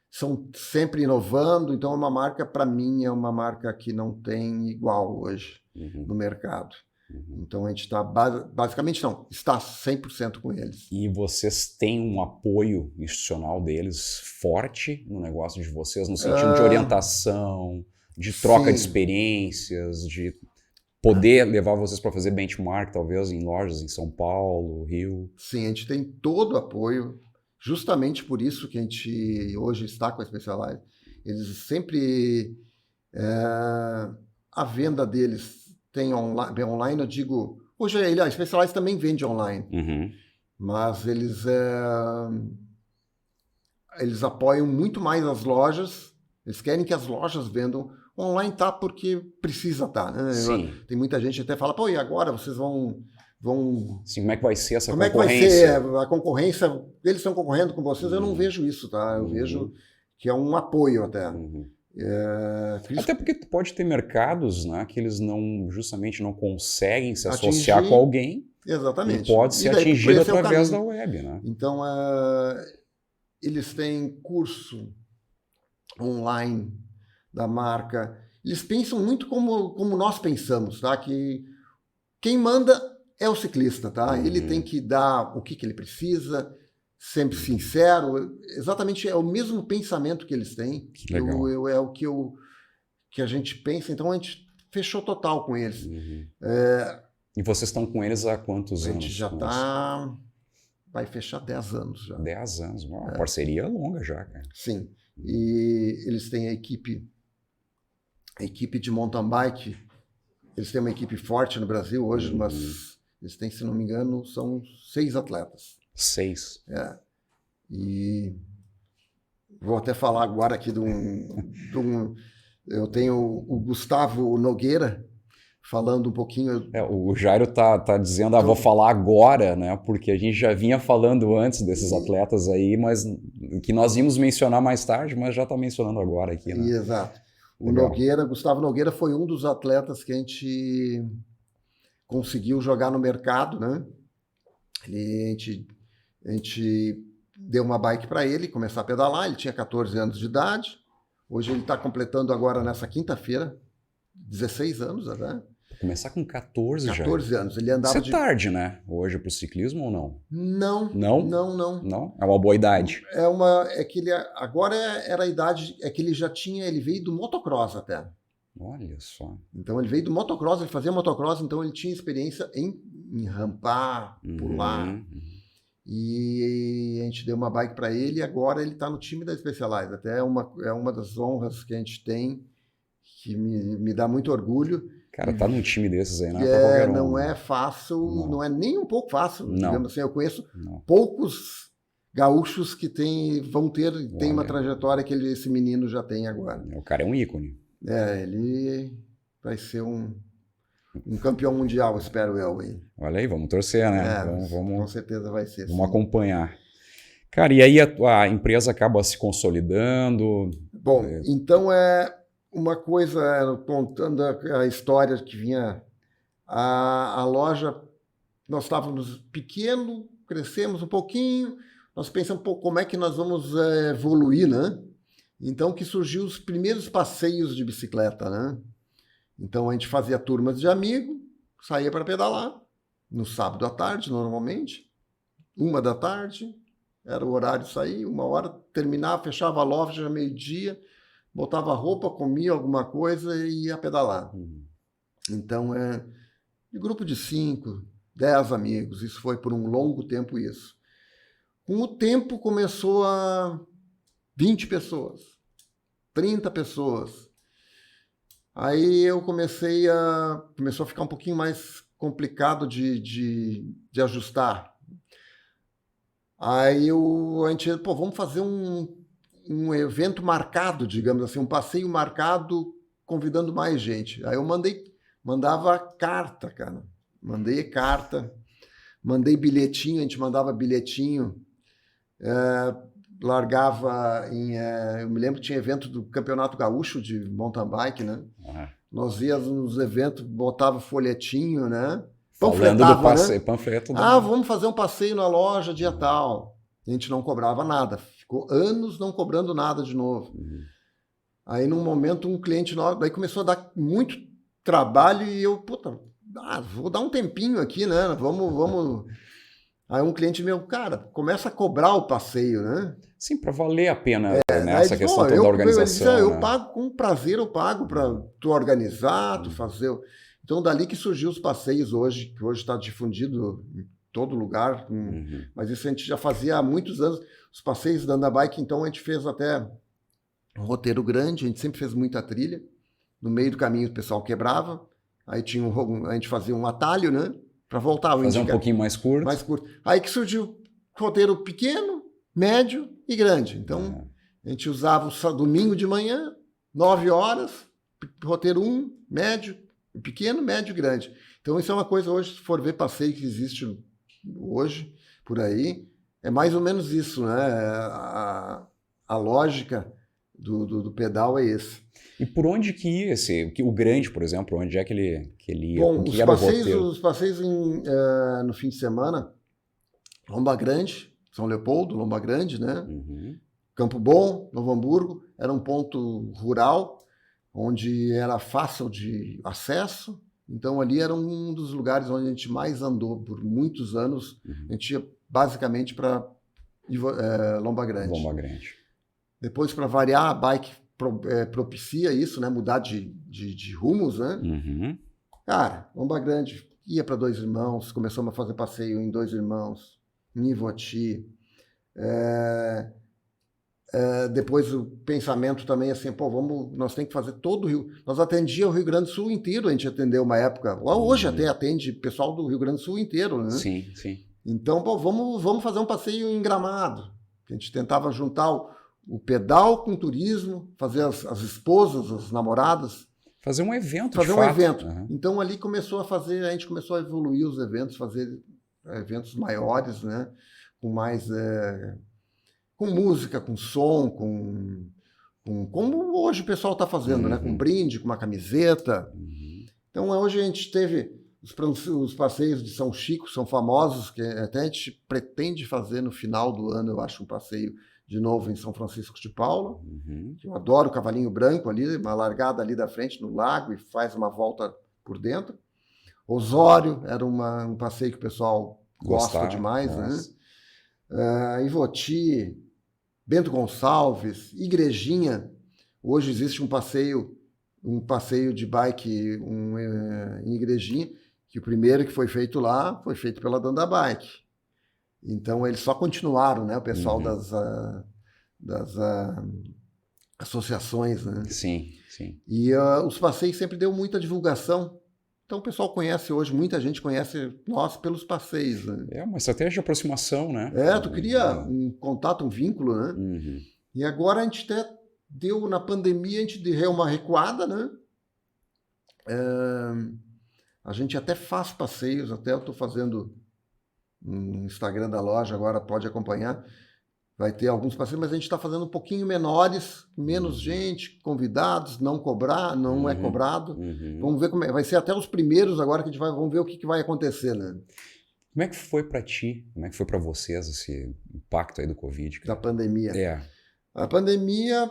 S2: são sempre inovando, então é uma marca, para mim, é uma marca que não tem igual hoje no mercado. Então a gente está, basicamente não, está 100% com eles.
S1: E vocês têm um apoio institucional deles forte no negócio de vocês, no sentido de orientação, de troca de experiências, de poder levar vocês para fazer benchmark, talvez, em lojas em São Paulo, Rio?
S2: Sim, a gente tem todo o apoio, justamente por isso que a gente hoje está com a Specialized. Eles sempre... a venda deles tem online, eu digo... Hoje a Specialized também vende online, mas eles apoiam muito mais as lojas, eles querem que as lojas vendam. Online tá porque precisa tá, né?
S1: Sim.
S2: Tem muita gente que até fala, pô, e agora vocês vão...
S1: Sim, como é que vai ser essa
S2: concorrência? Como é que vai ser a concorrência? Eles estão concorrendo com vocês? Eu não vejo isso, tá? Eu vejo que é um apoio até.
S1: Até porque pode ter mercados, né, que eles justamente não conseguem se associar com alguém.
S2: Exatamente.
S1: E pode ser atingido através da web, né?
S2: Então, eles têm curso online da marca. Eles pensam muito como nós pensamos, tá? Que quem manda é o ciclista, tá? Ele tem que dar o que ele precisa, sempre sincero. Exatamente, é o mesmo pensamento que eles têm.
S1: Que legal.
S2: É o que a gente pensa. Então, a gente fechou total com eles.
S1: E vocês estão com eles há quantos anos?
S2: A gente já está... Vai fechar 10 anos já.
S1: 10 anos. Uma parceria longa já, cara.
S2: Sim. E eles têm a equipe de mountain bike. Eles têm uma equipe forte no Brasil hoje, mas eles têm, se não me engano, são 6 atletas.
S1: 6.
S2: E vou até falar agora aqui eu tenho o Gustavo Nogueira falando um pouquinho.
S1: O Jairo tá dizendo, vou falar agora, né? Porque a gente já vinha falando antes desses atletas aí, mas que nós íamos mencionar mais tarde, mas já está mencionando agora aqui, né?
S2: Exato. O Gustavo Nogueira foi um dos atletas que a gente conseguiu jogar no mercado, né? A gente deu uma bike para ele começar a pedalar. Ele tinha 14 anos de idade. Hoje ele está completando agora nessa quinta-feira 16 anos, né?
S1: Começar com 14 já.
S2: 14 anos. Ele andava
S1: Isso é tarde, né? Hoje para o ciclismo ou não?
S2: Não.
S1: Não?
S2: Não.
S1: Não? É uma boa idade.
S2: É que ele agora era a idade, é que ele já tinha, ele veio do motocross até.
S1: Olha só.
S2: Então ele veio do motocross, ele fazia motocross, então ele tinha experiência em rampar, pular. E a gente deu uma bike para ele e agora ele está no time da Specialized. Até é uma das honras que a gente tem, que me dá muito orgulho.
S1: Cara, tá num time desses aí, não é pra qualquer um.
S2: Não é fácil, não é nem um pouco fácil. Digamos assim, eu conheço poucos gaúchos que tem uma trajetória que esse menino já tem agora.
S1: O cara é um ícone.
S2: Ele vai ser um campeão mundial, espero eu.
S1: Olha aí, vamos torcer, né? Vamos,
S2: com certeza vai ser.
S1: Vamos acompanhar. Cara, e aí a empresa acaba se consolidando?
S2: Bom, então uma coisa, contando a história que vinha, a loja, nós estávamos pequeno, crescemos um pouquinho, nós pensamos, como é que nós vamos evoluir, né? Então que surgiu os primeiros passeios de bicicleta, né? Então a gente fazia turmas de amigo, saía para pedalar, no sábado à tarde, normalmente, 1h, era o horário de sair, 1h, terminava, fechava a loja, já meio-dia, botava roupa, comia alguma coisa e ia pedalar. Então, de grupo de 5, 10 amigos, isso foi por um longo tempo isso. Com o tempo começou a 20 pessoas, 30 pessoas. Aí eu começou a ficar um pouquinho mais complicado de ajustar. Aí a gente, vamos fazer um evento marcado, digamos assim, um passeio marcado, convidando mais gente. Aí eu mandava carta, cara. Mandei carta, mandei bilhetinho, a gente mandava bilhetinho, largava eu me lembro que tinha evento do Campeonato Gaúcho de mountain bike, né? Uhum. Nós íamos nos eventos, botava folhetinho, né?
S1: Falando do passeio, né? Panfleto.
S2: Vamos fazer um passeio na loja dia tal. A gente não cobrava nada. Ficou anos não cobrando nada de novo. Uhum. Aí, num momento, um cliente nosso, daí começou a dar muito trabalho e eu, vou dar um tempinho aqui, né? Vamos... Aí um cliente meu, cara, começa a cobrar o passeio, né?
S1: Sim, para valer a pena nessa questão toda da organização.
S2: Eu pago com prazer, eu pago para tu organizar, tu fazer... Então, dali que surgiu os passeios hoje, que hoje está difundido em todo lugar, mas isso a gente já fazia há muitos anos, os passeios da Andabike, então a gente fez até um roteiro grande, a gente sempre fez muita trilha, no meio do caminho o pessoal quebrava, aí a gente fazia um atalho, né, para voltar.
S1: Fazer um pouquinho mais curto.
S2: Mais curto. Aí que surgiu roteiro pequeno, médio e grande. Então, a gente usava o domingo de manhã, 9 horas, roteiro 1, médio, pequeno, médio e grande. Então, isso é uma coisa hoje, se for ver passeio que existe hoje, por aí, é mais ou menos isso, né? A lógica do pedal é esse.
S1: E por onde que ia o grande, por exemplo, onde é que ele ia?
S2: Bom, os passeios no fim de semana, Lomba Grande, São Leopoldo, Lomba Grande, né? Uhum. Campo Bom, Novo Hamburgo, era um ponto rural, onde era fácil de acesso, então ali era um dos lugares onde a gente mais andou por muitos anos. Uhum. A gente ia basicamente para Lomba Grande.
S1: Lomba Grande.
S2: Depois, para variar, a bike propicia isso, né? Mudar de rumos, né? Uhum. Cara, Lomba Grande ia para Dois Irmãos, começamos a fazer passeio em Dois Irmãos, em Ivoti. Depois o pensamento também assim, nós temos que fazer todo o Rio. Nós atendíamos o Rio Grande do Sul inteiro, a gente atendeu uma época. Hoje até atende pessoal do Rio Grande do Sul inteiro, né?
S1: Sim, sim.
S2: Então, vamos fazer um passeio em Gramado. A gente tentava juntar o pedal com o turismo, fazer as esposas, as namoradas.
S1: Fazer um evento,
S2: fazer um evento. Uhum. Então ali a gente começou a evoluir os eventos, fazer eventos maiores, né? Com mais com música, com som, como hoje o pessoal está fazendo, né? Com brinde, com uma camiseta. Uhum. Então hoje a gente teve os passeios de São Chico, são famosos, que até a gente pretende fazer no final do ano, eu acho, um passeio de novo em São Francisco de Paula. Uhum. Eu adoro o Cavalinho Branco ali, uma largada ali da frente no lago e faz uma volta por dentro. Osório era um passeio que o pessoal gosta demais, né? Ivoti, Bento Gonçalves, Igrejinha. Hoje existe um passeio de bike em Igrejinha, que o primeiro que foi feito lá foi feito pela Danda Bike. Então, eles só continuaram, né? O pessoal das associações, né?
S1: Sim, sim.
S2: E os passeios sempre deu muita divulgação. Então, o pessoal conhece hoje, muita gente conhece nós pelos passeios, né?
S1: É uma estratégia de aproximação, né?
S2: Tu cria um contato, um vínculo, né? Uhum. E agora a gente até deu, na pandemia, a gente deu uma recuada, né? A gente até faz passeios, até eu estou fazendo no Instagram da loja, agora pode acompanhar, vai ter alguns passeios, mas a gente está fazendo um pouquinho menores, menos gente, convidados, não é cobrado. Uhum. Vamos ver vai ser até os primeiros agora que a gente vamos ver o que vai acontecer, né?
S1: Como é que foi para ti, como é que foi para vocês esse impacto aí do Covid?
S2: Da pandemia. A pandemia,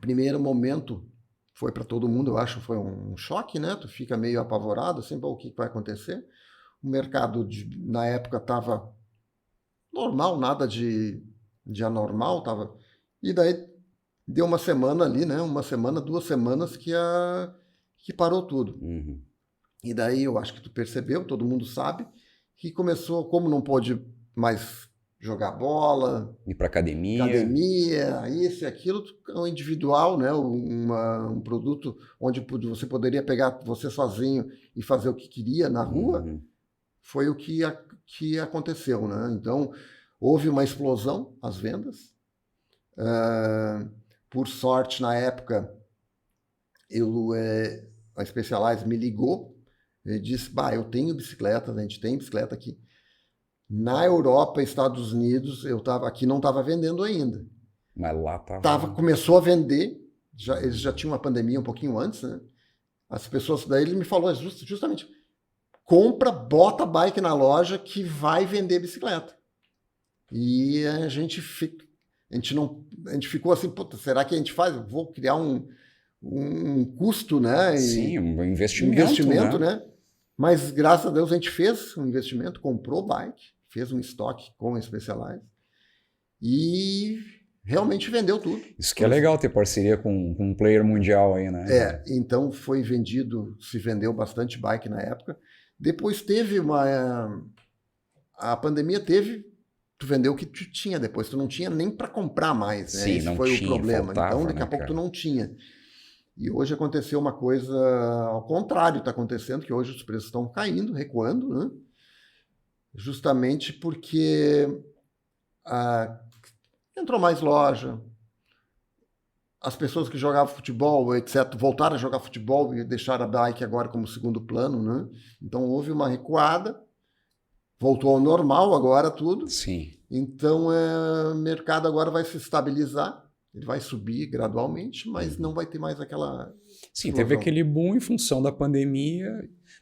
S2: primeiro momento, foi para todo mundo, eu acho, foi um choque, né? Tu fica meio apavorado, assim, o que vai acontecer? O mercado, na época, estava normal, nada de anormal, estava... E daí deu uma semana ali, né? 2 semanas que parou tudo. Uhum. E daí eu acho que tu percebeu, todo mundo sabe, que começou, como não pôde mais jogar bola,
S1: ir para academia,
S2: isso e aquilo, o individual, né? Um produto onde você poderia pegar você sozinho e fazer o que queria na rua, foi o que aconteceu, né? Então, houve uma explosão as vendas. Por sorte, na época, a Specialized me ligou e disse, eu tenho bicicleta, a gente tem bicicleta aqui. Na Europa, Estados Unidos, aqui não estava vendendo ainda.
S1: Mas lá estava.
S2: Começou a vender, eles já tinham uma pandemia um pouquinho antes, né? As pessoas, daí ele me falou justamente, bota a bike na loja que vai vender bicicleta. E a gente ficou assim, puta, será que a gente faz? Vou criar um custo, né?
S1: Sim, um investimento,
S2: né? Mas graças a Deus a gente fez um investimento, comprou bike, fez um estoque com a Specialized e realmente vendeu tudo.
S1: Isso que é legal, ter parceria com um player mundial aí, né?
S2: Então se vendeu bastante bike na época. Depois teve a pandemia tu vendeu o que tu tinha depois, tu não tinha nem para comprar mais, né?
S1: Sim,
S2: esse
S1: não
S2: foi
S1: tinha,
S2: o problema.
S1: faltava,
S2: Então daqui a pouco tu não tinha. E hoje aconteceu uma coisa ao contrário, está acontecendo que hoje os preços estão caindo, recuando, né? Justamente porque entrou mais loja, as pessoas que jogavam futebol, etc., voltaram a jogar futebol e deixaram a bike agora como segundo plano, né? Então houve uma recuada, voltou ao normal agora tudo.
S1: Sim.
S2: Então o mercado agora vai se estabilizar. Ele vai subir gradualmente, mas não vai ter mais aquela...
S1: Sim, teve aquele boom em função da pandemia.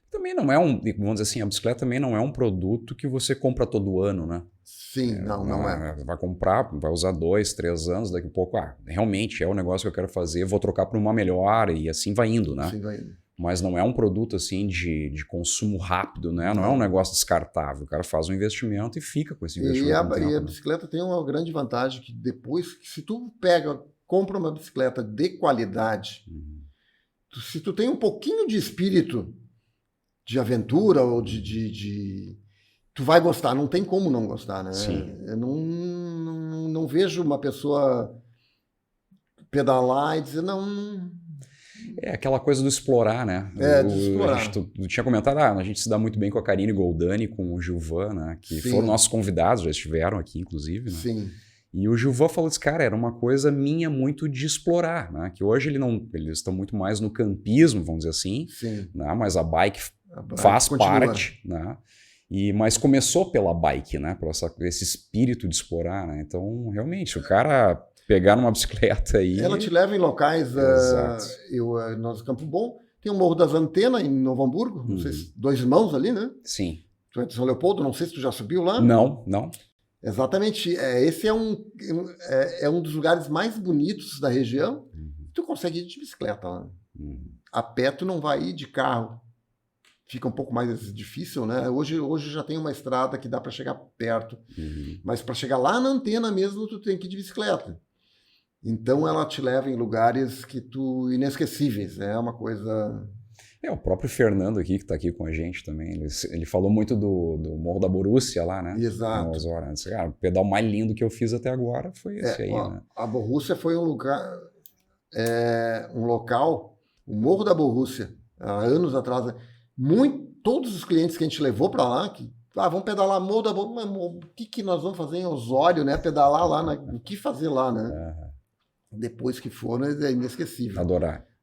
S1: Também não é vamos dizer assim, a bicicleta também não é um produto que você compra todo ano, né?
S2: Sim, não é.
S1: Vai comprar, vai usar 2, 3 anos, daqui a pouco, realmente é o negócio que eu quero fazer, vou trocar por uma melhor e assim vai indo, né?
S2: Assim vai indo.
S1: Mas não é um produto assim de consumo rápido, né? Não é um negócio descartável. O cara faz um investimento e fica com esse investimento.
S2: E a bicicleta tem uma grande vantagem que depois, se tu compra uma bicicleta de qualidade, se tu tem um pouquinho de espírito de aventura ou tu vai gostar, não tem como não gostar, né?
S1: Sim.
S2: Eu não vejo uma pessoa pedalar e dizer, não...
S1: É aquela coisa do explorar, né?
S2: De explorar.
S1: Tu tinha comentado, a gente se dá muito bem com a Karine Goldani, com o Gilvan, né? Que
S2: Sim.
S1: foram nossos convidados, já estiveram aqui, inclusive, né?
S2: Sim.
S1: E o Gilvan falou desse cara, era uma coisa minha muito de explorar, né? Que hoje eles estão muito mais no campismo, vamos dizer assim.
S2: Sim.
S1: Né? Mas a bike faz parte, né? Mas começou pela bike, né? Por esse espírito de explorar, né? Então, realmente, o cara pegar numa bicicleta aí...
S2: Ela te leva em locais... nós, Campo Bom, tem o Morro das Antenas, em Novo Hamburgo, não sei se, 2 Irmãos ali, né?
S1: Sim.
S2: Tu é de São Leopoldo, não sei se tu já subiu lá.
S1: Não.
S2: Exatamente. Esse é um dos lugares mais bonitos da região. Tu consegue ir de bicicleta lá. A pé tu não vai ir de carro. Fica um pouco mais difícil, né? Hoje já tem uma estrada que dá para chegar perto. Mas para chegar lá na antena mesmo, tu tem que ir de bicicleta. Então ela te leva em lugares inesquecíveis. É uma coisa...
S1: O próprio Fernando aqui, que está aqui com a gente também, ele falou muito do Morro da Borússia lá, né?
S2: Exato.
S1: O pedal mais lindo que eu fiz até agora foi esse aí, né?
S2: A Borússia foi um local, o Morro da Borússia, há anos atrás, todos os clientes que a gente levou para lá, vamos pedalar Morro da Borússia, o que nós vamos fazer em Osório, né? Pedalar lá, o que fazer lá, né? Depois que foram, é inesquecível.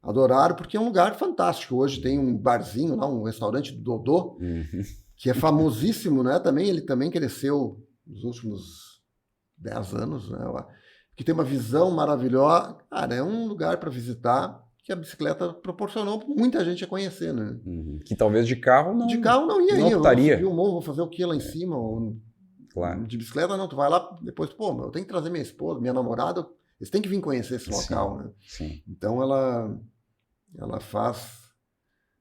S2: Adoraram, porque é um lugar fantástico. Hoje tem um barzinho lá, um restaurante do Dodô, que é famosíssimo, né? Ele também cresceu nos últimos 10 anos, né? Que tem uma visão maravilhosa. Cara, é um lugar para visitar que a bicicleta proporcionou muita gente a conhecer, né?
S1: Que talvez de carro não...
S2: De carro não ia.
S1: Não optaria.
S2: Eu subi o morro, vou fazer o que lá em cima? Ou...
S1: Claro.
S2: De bicicleta não, tu vai lá, depois, eu tenho que trazer minha esposa, minha namorada, eles têm que vir conhecer esse local, né?
S1: Sim.
S2: Então ela faz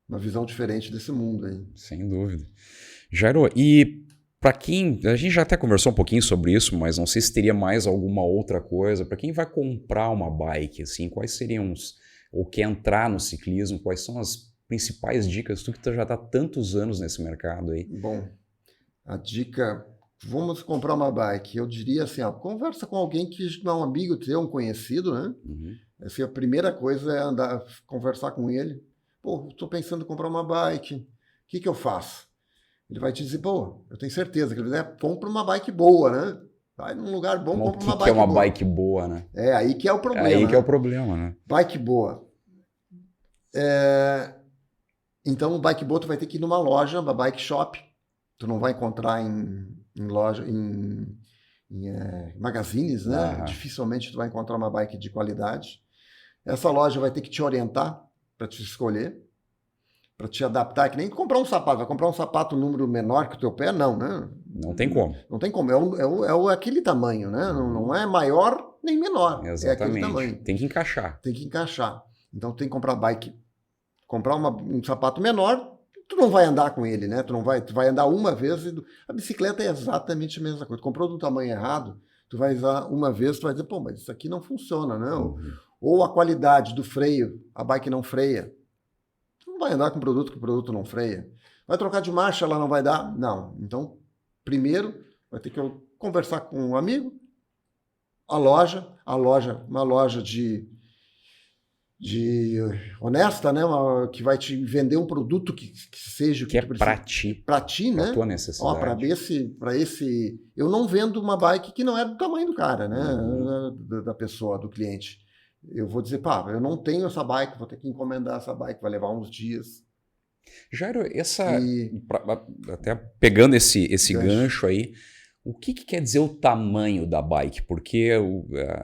S2: uma visão diferente desse mundo aí.
S1: Sem dúvida. Jairo, e para quem... A gente já até conversou um pouquinho sobre isso, mas não sei se teria mais alguma outra coisa. Para quem vai comprar uma bike, assim, quais seriam ou quer entrar no ciclismo, quais são as principais dicas? Tu que já está há tantos anos nesse mercado aí.
S2: Bom, a dica vamos comprar uma bike. Eu diria assim, ó, conversa com alguém que não é um amigo teu, um conhecido, né? Assim, a primeira coisa é andar, conversar com ele. Pô, estou pensando em comprar uma bike. O que eu faço? Ele vai te dizer, pô, eu tenho certeza que ele vai dizer, compra uma bike boa, né? Vai num lugar bom, compra uma bike boa. O que
S1: é uma bike boa, né?
S2: É, aí que é o problema.
S1: Aí que é o problema, né?
S2: Bike boa. Então, bike boa tu vai ter que ir numa loja, uma bike shop. Tu não vai encontrar em loja, em magazines, né? Dificilmente tu vai encontrar uma bike de qualidade. Essa loja vai ter que te orientar para te escolher, para te adaptar, que nem comprar um sapato. Vai comprar um sapato número menor que o teu pé? Não, né?
S1: Não tem como.
S2: Não tem como. É aquele tamanho, né? Não é maior nem menor.
S1: Exatamente.
S2: É aquele tamanho.
S1: Tem que encaixar.
S2: Tem que encaixar. Então, tu tem que comprar bike. Comprar um sapato menor, tu não vai andar com ele, né? Tu vai andar uma vez. A bicicleta é exatamente a mesma coisa. Tu comprou do tamanho errado, tu vai usar uma vez, tu vai dizer, pô, mas isso aqui não funciona, não. Ou a qualidade do freio, a bike não freia. Tu não vai andar com produto que o produto não freia. Vai trocar de marcha, ela não vai dar? Não. Então, primeiro, vai ter que conversar com um amigo, uma loja de honesta, né? Que vai te vender um produto que seja o que
S1: é para ti.
S2: Para ti, né?
S1: Para tua necessidade.
S2: Para esse. Eu não vendo uma bike que não é do tamanho do cara, né? Da pessoa, do cliente. Eu vou dizer, pá, eu não tenho essa bike, vou ter que encomendar essa bike, vai levar uns dias.
S1: Jairo, até pegando esse gancho aí, o que quer dizer o tamanho da bike? Porque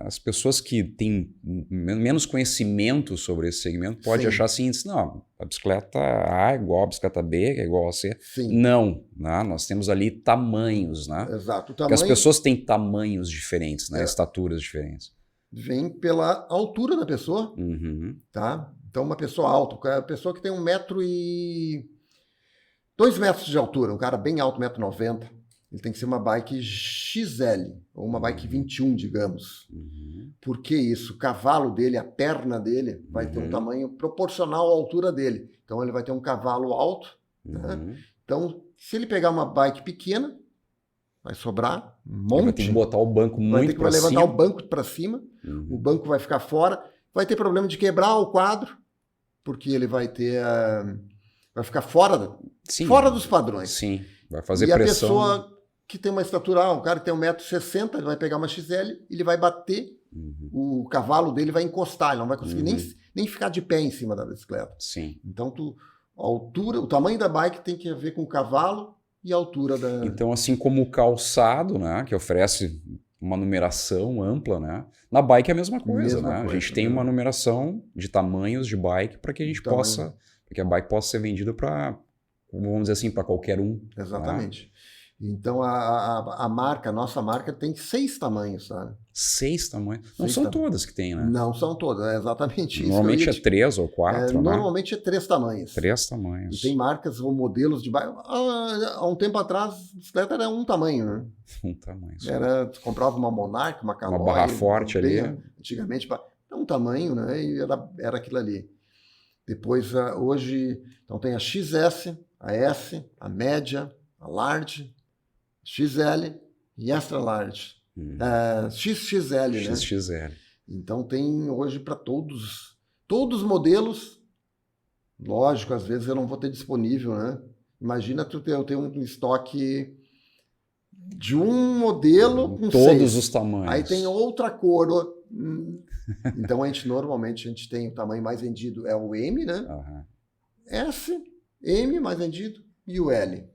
S1: as pessoas que têm menos conhecimento sobre esse segmento podem achar assim, não, a bicicleta A é igual a bicicleta B, que é igual a C.
S2: Sim.
S1: Não, né? Nós temos ali tamanhos, né?
S2: Exato.
S1: Porque as pessoas têm tamanhos diferentes, né? Estaturas diferentes.
S2: Vem pela altura da pessoa, tá? Então, uma pessoa alta, a pessoa que tem 2 metros de altura, um cara bem alto, 1,90 m, ele tem que ser uma bike XL, ou uma bike 21, digamos. Por que isso? O cavalo dele, a perna dele, vai ter um tamanho proporcional à altura dele. Então, ele vai ter um cavalo alto. Né? Então, se ele pegar uma bike pequena, vai sobrar um monte.
S1: Vai ter que botar o banco muito para cima.
S2: Vai levantar o banco para cima, o banco vai ficar fora, vai ter problema de quebrar o quadro, porque ele vai ter... vai ficar fora dos padrões.
S1: Sim, vai fazer pressão.
S2: E a pessoa que tem uma estatura, um cara que tem 1,60 m, ele vai pegar uma XL, ele vai bater, o cavalo dele vai encostar, ele não vai conseguir nem ficar de pé em cima da bicicleta.
S1: Sim.
S2: Então, a altura, o tamanho da bike tem que ver com o cavalo e a altura da...
S1: Então, assim como o calçado, né, que oferece uma numeração ampla, né, na bike é a mesma coisa, né? A gente tem uma numeração de tamanhos de bike para que a gente possa, para que a bike possa ser vendida para, vamos dizer assim, para qualquer um.
S2: Exatamente. Né? Então, a nossa marca tem 6 tamanhos, sabe?
S1: 6 tamanhos? Não são todas que tem, né?
S2: Não são todas, é exatamente isso.
S1: Normalmente é 3 ou 4, né?
S2: Normalmente é 3 tamanhos.
S1: 3 tamanhos.
S2: E tem marcas ou modelos de bike. Há um tempo atrás, a bicicleta era um tamanho, né?
S1: Um tamanho.
S2: Tu comprava uma Monarch, uma Caloi.
S1: Uma barra forte ali.
S2: Antigamente, um tamanho, né? E era aquilo ali. Depois, hoje, então tem a XS, a S, a média, a large, XL e extra large. XXL, né?
S1: XXL.
S2: Então tem hoje para todos os modelos. Lógico, às vezes eu não vou ter disponível, né? Imagina eu ter um estoque de um modelo com
S1: todos
S2: 6.
S1: Os tamanhos.
S2: Aí tem outra cor. Então normalmente a gente tem o tamanho mais vendido é o M, né? S, M mais vendido e o L.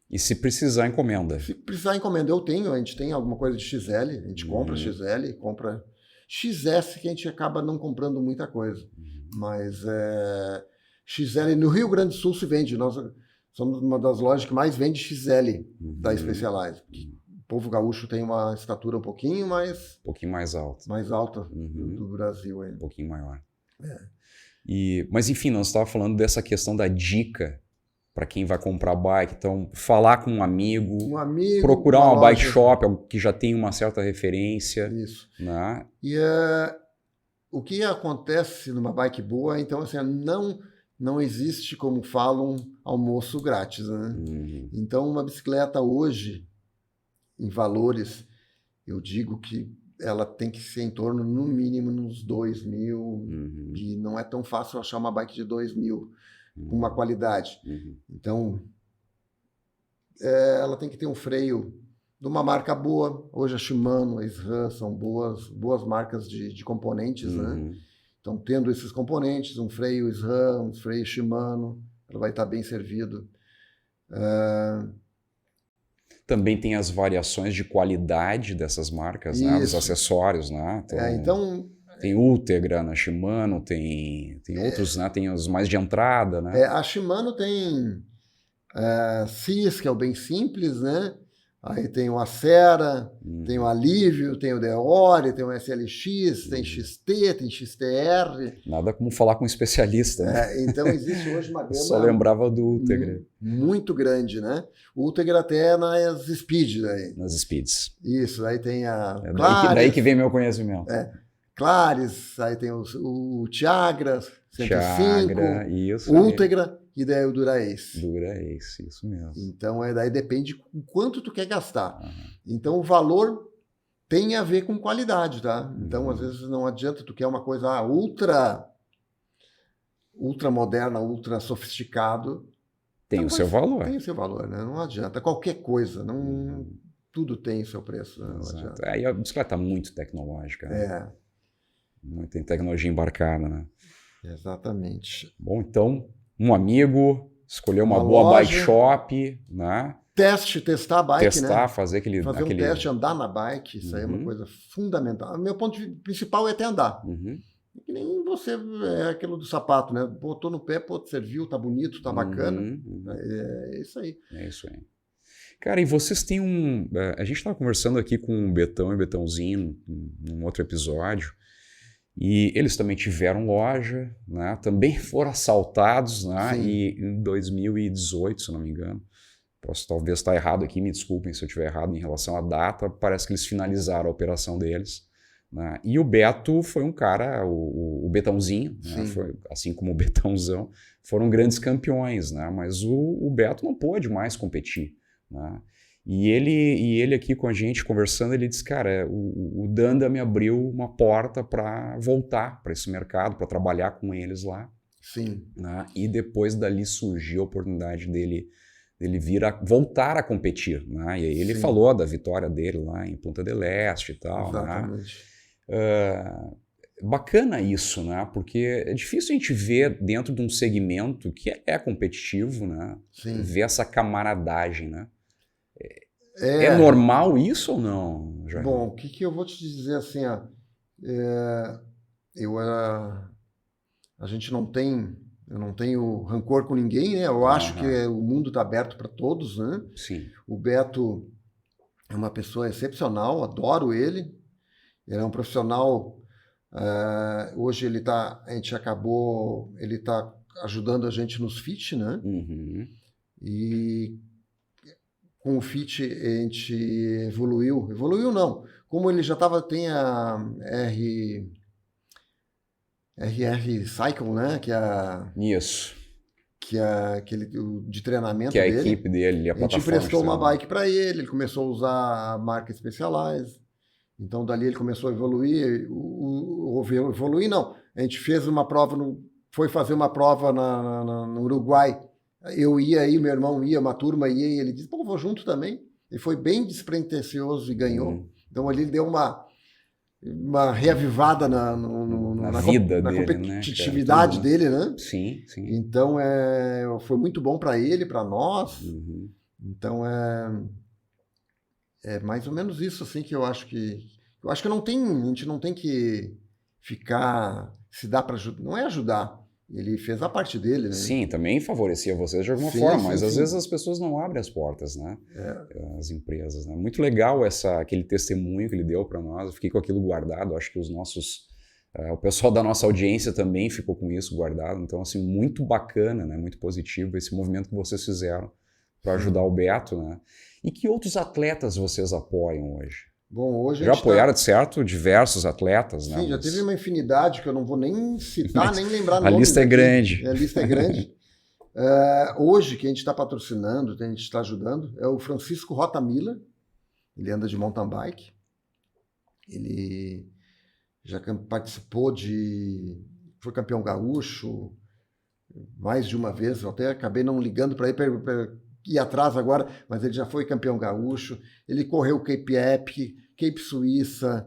S1: E se precisar, encomenda.
S2: Se precisar, encomenda. A gente tem alguma coisa de XL, a gente compra XL, compra XS, que a gente acaba não comprando muita coisa. Mas XL, no Rio Grande do Sul se vende. Nós somos uma das lojas que mais vende XL da Specialized. O povo gaúcho tem uma estatura um pouquinho mais...
S1: Um pouquinho mais alta.
S2: Mais alta do Brasil.
S1: Um pouquinho maior. Mas enfim, nós estávamos falando dessa questão da dica para quem vai comprar bike. Então, falar com um amigo procurar uma bike shop que já tem uma certa referência.
S2: Isso.
S1: Né?
S2: E o que acontece numa bike boa, então, assim, não existe, como falam, almoço grátis. Né? Então, uma bicicleta hoje, em valores, eu digo que ela tem que ser em torno, no mínimo, nos 2.000, e não é tão fácil achar uma bike de 2.000 com uma qualidade. Então, ela tem que ter um freio de uma marca boa. Hoje a Shimano, a SRAM são boas marcas de componentes, né? Então, tendo esses componentes, um freio SRAM, um freio Shimano, ela vai estar bem servido.
S1: Também tem as variações de qualidade dessas marcas, né? Dos acessórios, né? Então, tem Ultegra na Shimano, tem outros, né? Tem os mais de entrada, né?
S2: A Shimano tem CIS, que é o bem simples, né? Aí tem o Acera, tem o Alívio, tem o Deore, tem o SLX, tem XT, tem XTR.
S1: Nada como falar com um especialista, né?
S2: Então existe hoje uma gama...
S1: Só lembrava do Ultegra.
S2: Muito grande, né? O Ultegra até nas Speed. Daí.
S1: Nas Speeds.
S2: Isso, aí tem a
S1: Claris, daí que vem meu conhecimento.
S2: Claris, aí tem o Tiagra, 105,
S1: Tiagra, isso.
S2: Ultegra. E daí o Dura-Ace.
S1: Dura-Ace, isso mesmo.
S2: Então, daí depende o quanto tu quer gastar. Então, o valor tem a ver com qualidade, tá? Então, às vezes, não adianta, tu quer uma coisa ultra moderna, ultra sofisticado.
S1: Tem o seu valor.
S2: Tem o seu valor, né? Não adianta. Qualquer coisa, tudo tem o seu preço. Né? Não adianta.
S1: Aí a bicicleta é muito tecnológica. Né? Tem tecnologia embarcada, né?
S2: Exatamente.
S1: Bom, então... Um amigo, escolher uma boa loja, bike shop, né?
S2: Testar a bike, né?
S1: Fazer
S2: um teste, andar na bike, isso aí é uma coisa fundamental. O meu ponto principal é até andar. Que nem você, aquilo do sapato, né? Botou no pé, serviu, tá bonito, tá bacana. É isso aí.
S1: É isso aí. Cara, e vocês têm a gente estava conversando aqui com o Betão e Betãozinho num outro episódio. E eles também tiveram loja, né? Também foram assaltados, né? E em 2018, se não me engano, posso talvez estar errado aqui, me desculpem se eu estiver errado em relação à data, parece que eles finalizaram a operação deles. Né? E o Beto foi um cara, o Betãozinho, né? Foi, assim como o Betãozão, foram grandes campeões, né? Mas o Beto não pôde mais competir, né? E ele aqui com a gente conversando, ele disse, cara, o Danda me abriu uma porta para voltar para esse mercado, para trabalhar com eles lá.
S2: Sim.
S1: Né? E depois dali surgiu a oportunidade dele voltar a competir. Né? E aí ele falou da vitória dele lá em Punta del Este e tal.
S2: Exatamente.
S1: Né? Bacana isso, né? Porque é difícil a gente ver dentro de um segmento que é competitivo, né? Ver essa camaradagem, né? É normal isso ou não, Jair?
S2: Bom, o que eu vou te dizer assim, ó, a gente não tem, eu não tenho rancor com ninguém, né? Eu acho que o mundo está aberto para todos, né?
S1: Sim.
S2: O Beto é uma pessoa excepcional, adoro ele. Ele é um profissional. Hoje ele está ajudando a gente nos FIT, né? E com o FIT a gente evoluiu não, como ele já tem a RR Cycle, né, que é
S1: isso,
S2: que é aquele de treinamento
S1: que é a
S2: dele.
S1: Equipe dele, a
S2: gente emprestou uma bike para ele começou a usar a marca Specialized, então dali ele começou a evoluir, não, a gente fez uma prova, foi fazer uma prova no Uruguai. Eu ia aí, meu irmão ia, uma turma ia, e ele disse, pô, vou junto também. Ele foi bem despretensioso e ganhou. Então ali ele deu uma reavivada na
S1: vida
S2: na
S1: dele,
S2: competitividade dele, né?
S1: Sim.
S2: Então foi muito bom para ele, para nós. Então é mais ou menos isso assim que eu acho que a gente não tem que ficar se dá para ajudar, não é ajudar. Ele fez a parte dele, né?
S1: Sim, também favorecia vocês de alguma forma, mas às vezes as pessoas não abrem as portas, né? As empresas, né? Muito legal aquele testemunho que ele deu para nós, eu fiquei com aquilo guardado, acho que o pessoal da nossa audiência também ficou com isso guardado, então assim, muito bacana, né? Muito positivo esse movimento que vocês fizeram para ajudar o Beto, né? E que outros atletas vocês apoiam hoje?
S2: Bom, hoje
S1: já apoiaram, de certo, diversos atletas, né?
S2: Sim, já teve uma infinidade que eu não vou nem citar, nem lembrar nome.
S1: A lista é grande.
S2: A lista é grande. Hoje, quem a gente está patrocinando, quem a gente está ajudando, é o Francisco Rota Miller, ele anda de mountain bike, ele já participou foi campeão gaúcho mais de uma vez, eu até acabei não ligando para ele para ir atrás agora, mas ele já foi campeão gaúcho, ele correu Cape Epic, Cape Suíça,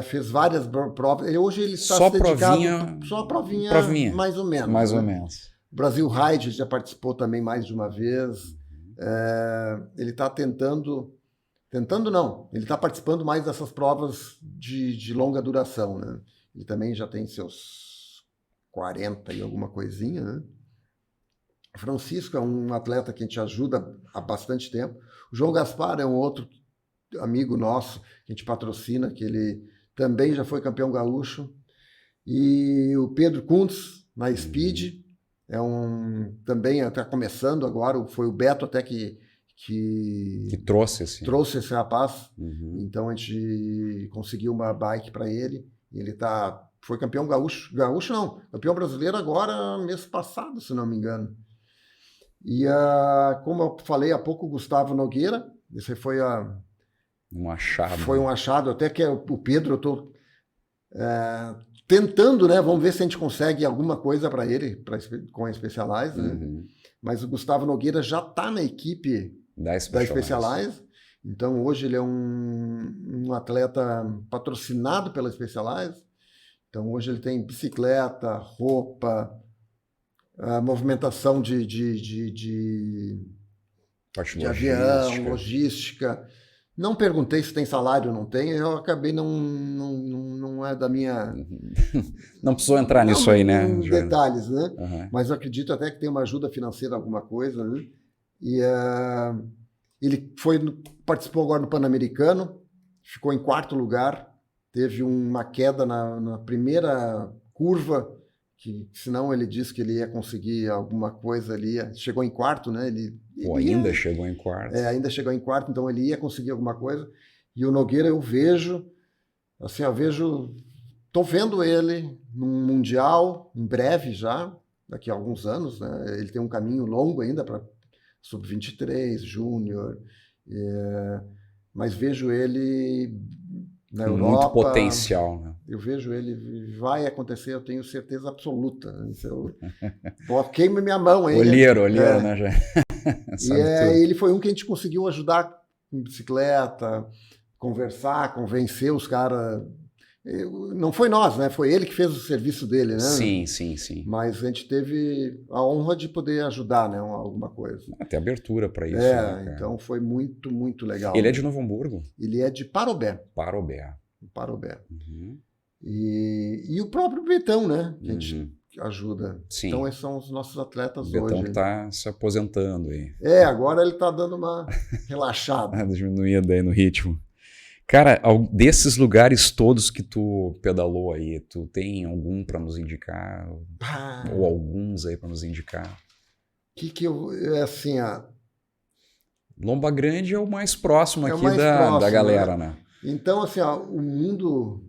S2: fez várias provas, hoje ele está
S1: só
S2: se dedicado, só provinha mais ou menos.
S1: Mais ou menos.
S2: Brasil Ride já participou também mais de uma vez, ele está tentando não, ele está participando mais dessas provas de longa duração, né? Ele também já tem seus 40 e alguma coisinha, né? Francisco é um atleta que a gente ajuda há bastante tempo. O João Gaspar é um outro amigo nosso que a gente patrocina, que ele também já foi campeão gaúcho. E o Pedro Kuntz, na Speed, também está começando agora, foi o Beto até que
S1: trouxe
S2: esse rapaz. Então a gente conseguiu uma bike para ele. Ele foi campeão gaúcho não, campeão brasileiro agora mês passado, se não me engano. E como eu falei há pouco, o Gustavo Nogueira, esse foi
S1: um achado.
S2: Foi um achado, até que o Pedro, eu estou tentando, né? Vamos ver se a gente consegue alguma coisa para ele, com a Specialized, né? Mas o Gustavo Nogueira já está na equipe da Specialized. Então hoje ele é um atleta patrocinado pela Specialized. Então hoje ele tem bicicleta, roupa, movimentação de avião, logística. Não perguntei se tem salário ou não tem, eu acabei não é da minha...
S1: Não precisou entrar nisso aí, né?
S2: Detalhes, né? Mas eu acredito até que tem uma ajuda financeira, alguma coisa, né? E ele participou agora no Pan-Americano, ficou em 4º lugar, teve uma queda na primeira curva, que senão ele disse que ele ia conseguir alguma coisa ali, chegou em 4º, né?
S1: Ainda chegou em 4º.
S2: Ainda chegou em 4º, então ele ia conseguir alguma coisa. E o Nogueira eu vejo, estou vendo ele num Mundial, em breve já, daqui a alguns anos, né? Ele tem um caminho longo ainda para Sub-23, Júnior, mas vejo ele na Europa.
S1: Muito potencial, né?
S2: Eu vejo ele, vai acontecer, eu tenho certeza absoluta. Queima minha mão aí.
S1: Olheiro, né? Já.
S2: E ele foi um que a gente conseguiu ajudar com bicicleta, conversar, convencer os caras. Não foi nós, né? Foi ele que fez o serviço dele, né?
S1: Sim.
S2: Mas a gente teve a honra de poder ajudar, né? Alguma coisa.
S1: Até abertura para isso. Né,
S2: então foi muito, muito legal.
S1: Ele é de Novo Hamburgo?
S2: Ele é de Parobé.
S1: Parobé.
S2: E o próprio Betão, né? Que a gente ajuda.
S1: Sim.
S2: Então esses são os nossos atletas
S1: hoje. O Betão está se aposentando aí.
S2: Agora ele está dando uma relaxada.
S1: Diminuída aí no ritmo. Cara, desses lugares todos que tu pedalou aí, tu tem algum para nos indicar? Ou alguns aí para nos indicar? Lomba Grande é o mais próximo aqui da galera, né?
S2: Então, o mundo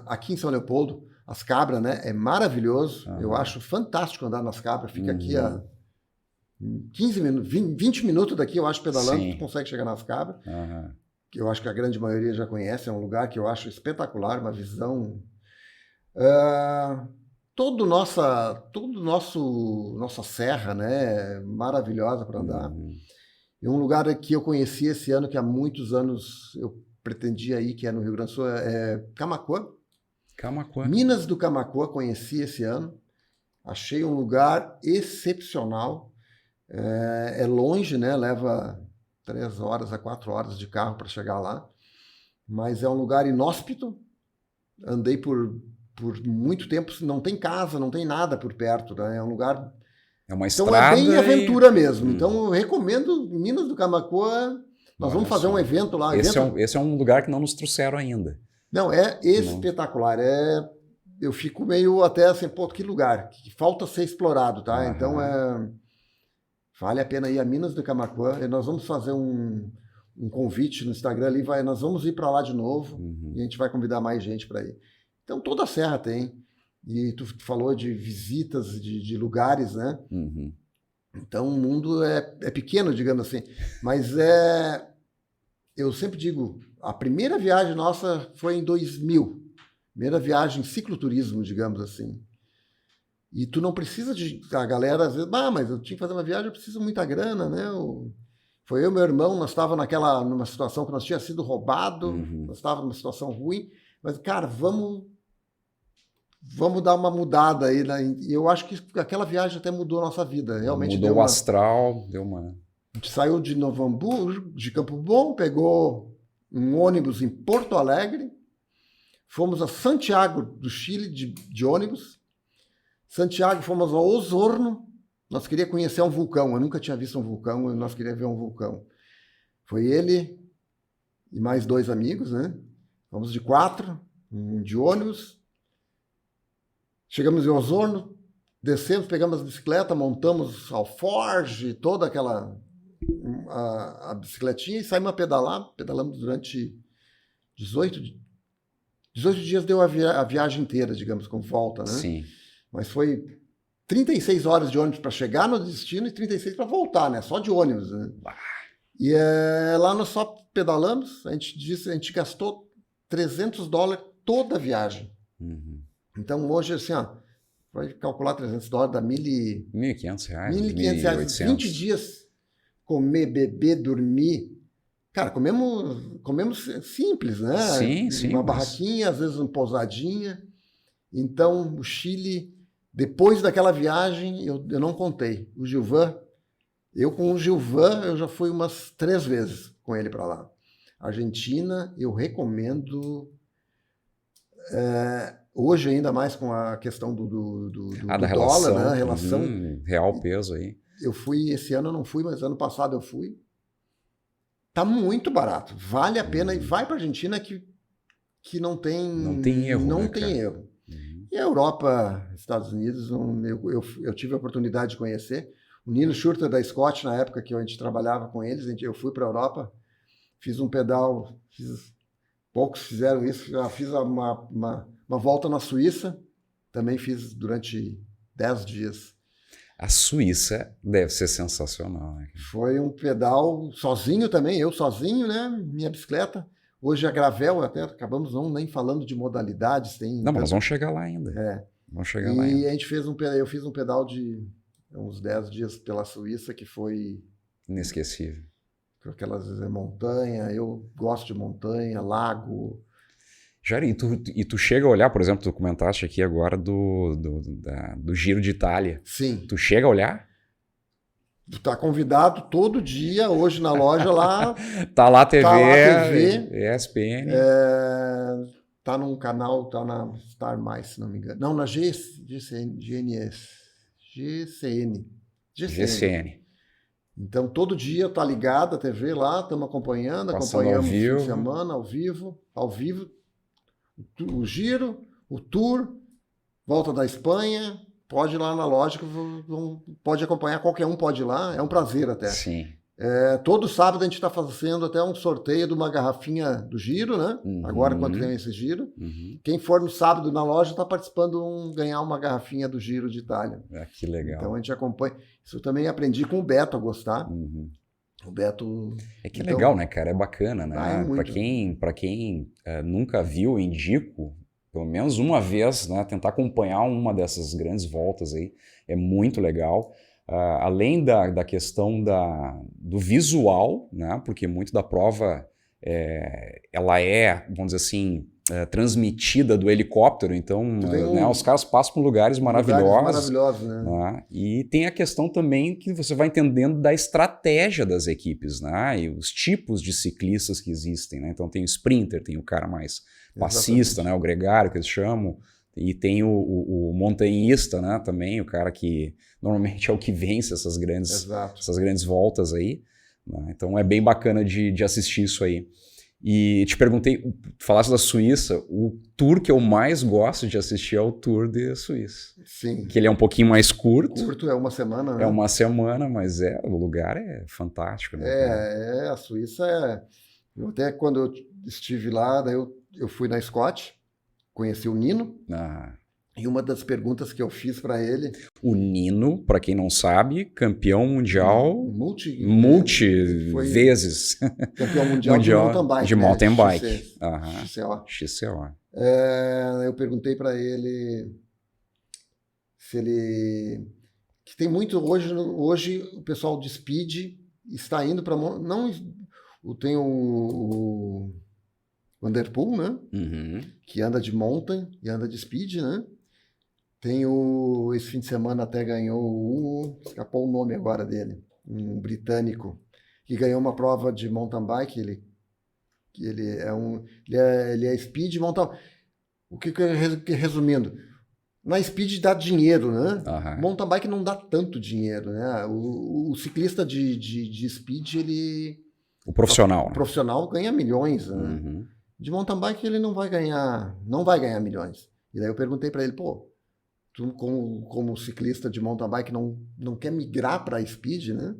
S2: aqui em São Leopoldo, as cabras, né? É maravilhoso. Eu acho fantástico andar nas cabras. Fica aqui a 15 minutos, 20 minutos daqui, eu acho, pedalando, tu consegue chegar nas cabras. Que eu acho que a grande maioria já conhece. É um lugar que eu acho espetacular, uma visão. Nossa serra, né? Maravilhosa para andar. E um lugar que eu conheci esse ano, que há muitos anos eu pretendia ir, que é no Rio Grande do Sul, é Camaquã. Minas do Camaquã, conheci esse ano. Achei um lugar excepcional. É longe, né? Leva 3 horas a 4 horas de carro para chegar lá. Mas é um lugar inóspito. Andei por muito tempo, não tem casa, não tem nada por perto, né? É um lugar...
S1: É uma estrada.
S2: Então é bem aventura mesmo. Então eu recomendo Minas do Camaquã. Nós vamos fazer um evento lá.
S1: Esse é um lugar que não nos trouxeram ainda.
S2: Não, é espetacular. Eu fico meio até assim, que lugar, que falta ser explorado, tá? Então vale a pena ir a Minas do Camaquã. E nós vamos fazer um convite no Instagram ali, nós vamos ir para lá de novo e a gente vai convidar mais gente para ir. Então toda a serra tem. E tu falou de visitas de lugares, né? Então o mundo é pequeno, digamos assim, mas eu sempre digo, a primeira viagem nossa foi em 2000. Primeira viagem cicloturismo, digamos assim. E tu não precisa de... A galera às vezes, mas eu tinha que fazer uma viagem, eu preciso de muita grana, né? Foi eu e meu irmão, nós estávamos numa situação que nós tínhamos sido roubado, nós estávamos numa situação ruim, mas, cara, vamos dar uma mudada aí, né? E eu acho que aquela viagem até mudou a nossa vida. Realmente
S1: mudou o astral, deu uma...
S2: A gente saiu de Novo Hamburgo, de Campo Bom, pegou um ônibus em Porto Alegre, fomos a Santiago do Chile de ônibus. Santiago, fomos a Osorno. Nós queríamos conhecer um vulcão. Eu nunca tinha visto um vulcão, nós queríamos ver um vulcão. Foi ele e mais 2 amigos, né? Fomos de 4, de ônibus. Chegamos em Osorno, descemos, pegamos a bicicleta, montamos alforge, toda aquela a bicicletinha e saímos a pedalar. Pedalamos durante 18 dias, deu a viagem inteira, digamos, com volta, né?
S1: Sim.
S2: Mas foi 36 horas de ônibus para chegar no destino e 36 para voltar, né? Só de ônibus, né? E lá nós só pedalamos, a gente gastou $300 toda a viagem. Então hoje, assim, ó, vai calcular $300, dá
S1: R$1.500.
S2: R$1.500, 20 dias, comer, beber, dormir. Cara, comemos simples, né?
S1: Sim.
S2: Uma barraquinha, às vezes uma pousadinha. Então, o Chile, depois daquela viagem, eu não contei. O Gilvan, com o Gilvan, eu já fui umas 3 vezes com ele para lá. Argentina, eu recomendo... hoje, ainda mais com a questão do
S1: da
S2: dólar,
S1: relação,
S2: né? A relação.
S1: Real peso aí.
S2: Eu fui, esse ano eu não fui, mas ano passado eu fui. Tá muito barato. Vale a pena e vai para a Argentina que não tem...
S1: Não tem erro,
S2: Não
S1: né,
S2: tem
S1: cara?
S2: erro. E a Europa, Estados Unidos, eu tive a oportunidade de conhecer. O Nino Schurter da Scott, na época que a gente trabalhava com eles, eu fui para a Europa, fiz um pedal, poucos fizeram isso, já fiz uma volta na Suíça, também fiz durante 10 dias.
S1: A Suíça deve ser sensacional, né?
S2: Foi um pedal sozinho também, eu sozinho, né? Minha bicicleta. Hoje a gravel, até acabamos nem falando de modalidades.
S1: Mas nós vamos chegar lá ainda. Vamos chegar lá ainda.
S2: E a gente eu fiz um pedal de uns 10 dias pela Suíça, que foi...
S1: Inesquecível.
S2: Aquelas montanhas, eu gosto de montanha, lago...
S1: Jair, e tu chega a olhar, por exemplo, tu comentaste aqui agora do Giro de Itália.
S2: Sim.
S1: Tu chega a olhar?
S2: Tu tá convidado todo dia, hoje na loja lá.
S1: Tá lá a TV,
S2: ESPN. Tá num canal, tá na Star Mais, se não me engano. Não, na GCN. Então, todo dia tá ligado a TV lá, estamos acompanhando
S1: ao vivo.
S2: Fim de semana, ao vivo. O giro, o tour, volta da Espanha, pode ir lá na loja, pode acompanhar, qualquer um pode ir lá, é um prazer até.
S1: Sim.
S2: Todo sábado a gente está fazendo até um sorteio de uma garrafinha do giro, né? Agora, quando tem esse giro. Quem for no sábado na loja está participando ganhar uma garrafinha do Giro de Itália.
S1: Que legal.
S2: Então a gente acompanha. Isso eu também aprendi com o Beto a gostar. O Beto...
S1: que legal, né, cara? É bacana, né? Para quem nunca viu, eu indico, pelo menos uma vez, né, tentar acompanhar uma dessas grandes voltas aí. É muito legal. Além da questão do visual, né, porque muito da prova ela vamos dizer assim, transmitida do helicóptero, então né, os caras passam por lugares maravilhosos, né? E tem a questão também que você vai entendendo da estratégia das equipes, né? E os tipos de ciclistas que existem, né? Então tem o sprinter, tem o cara mais passista, né? O gregário que eles chamam, e tem o montanhista, né? Também o cara que normalmente é o que vence essas grandes voltas aí, né? Então é bem bacana de assistir isso aí. E te perguntei, falasse da Suíça, o tour que eu mais gosto de assistir é o Tour de Suíça.
S2: Sim.
S1: Que ele é um pouquinho mais curto.
S2: Curto, é uma semana, né?
S1: É uma semana, mas o lugar é fantástico, né?
S2: A Suíça eu até quando eu estive lá, daí eu fui na Scott, conheci o Nino. E uma das perguntas que eu fiz para ele...
S1: O Nino, para quem não sabe, campeão mundial multi vezes.
S2: Campeão mundial de mountain bike.
S1: De mountain bike.
S2: XCO.
S1: XCO.
S2: Eu perguntei para ele se ele... Que tem muito... Hoje o pessoal de speed está indo para... Não, tem o Vanderpool, né? Que anda de mountain e anda de speed, né? Tem esse fim de semana até ganhou escapou o nome agora dele, um britânico, que ganhou uma prova de mountain bike. Ele é speed mountain. O que resumindo, na speed dá dinheiro, né? Mountain bike não dá tanto dinheiro, né? O ciclista de speed,
S1: o profissional.
S2: O profissional ganha milhões, né? De mountain bike ele não vai ganhar milhões. E daí eu perguntei para ele, pô, tu como ciclista de mountain bike não quer migrar para speed, né?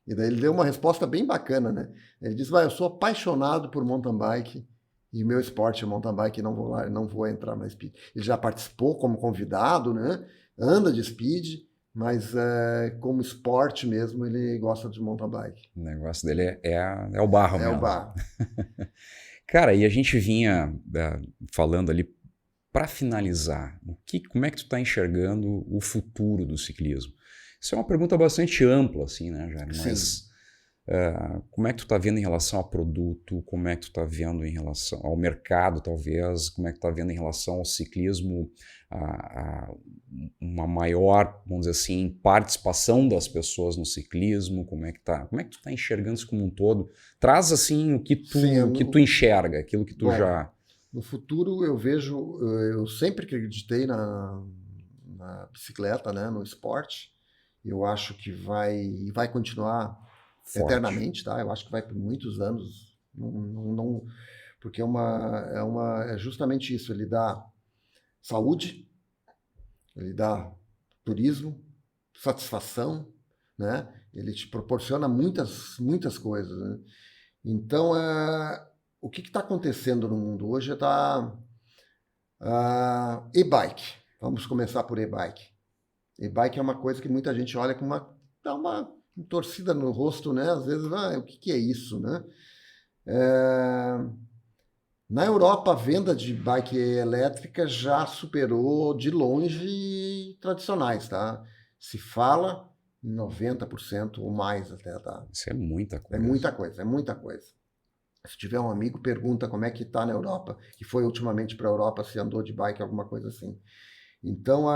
S2: E daí ele deu uma resposta bem bacana, né? Ele disse, eu sou apaixonado por mountain bike e meu esporte é mountain bike, não vou entrar na speed. Ele já participou como convidado, né? Anda de speed, mas como esporte mesmo ele gosta de mountain bike.
S1: O negócio dele é o barro mesmo.
S2: É o barro.
S1: Cara, e a gente vinha falando ali, para finalizar, como é que tu está enxergando o futuro do ciclismo? Isso é uma pergunta bastante ampla, assim, né, Jair? Mas como é que tu está vendo em relação ao produto? Como é que tu está vendo em relação ao mercado, talvez? Como é que tu está vendo em relação ao ciclismo, a uma maior, vamos dizer assim, participação das pessoas no ciclismo? Como é que tu está enxergando isso como um todo? Traz, assim, o que tu enxerga, aquilo que tu já...
S2: No futuro eu sempre acreditei na bicicleta, né, no esporte. Eu acho que vai continuar forte, eternamente, tá? Eu acho que vai por muitos anos, porque é justamente isso. Ele dá saúde, ele dá turismo, satisfação, né? Ele te proporciona muitas coisas, né? Então o que está acontecendo no mundo hoje e-bike. Vamos começar por e-bike. E-bike é uma coisa que muita gente olha com dá uma torcida no rosto, né? Às vezes, o que é isso, né? Na Europa, a venda de bike elétrica já superou de longe tradicionais, tá? Se fala em 90% ou mais até, tá?
S1: Isso é muita coisa.
S2: É muita coisa. Se tiver um amigo, pergunta como é que está na Europa, que foi ultimamente para a Europa, se andou de bike, alguma coisa assim. Então,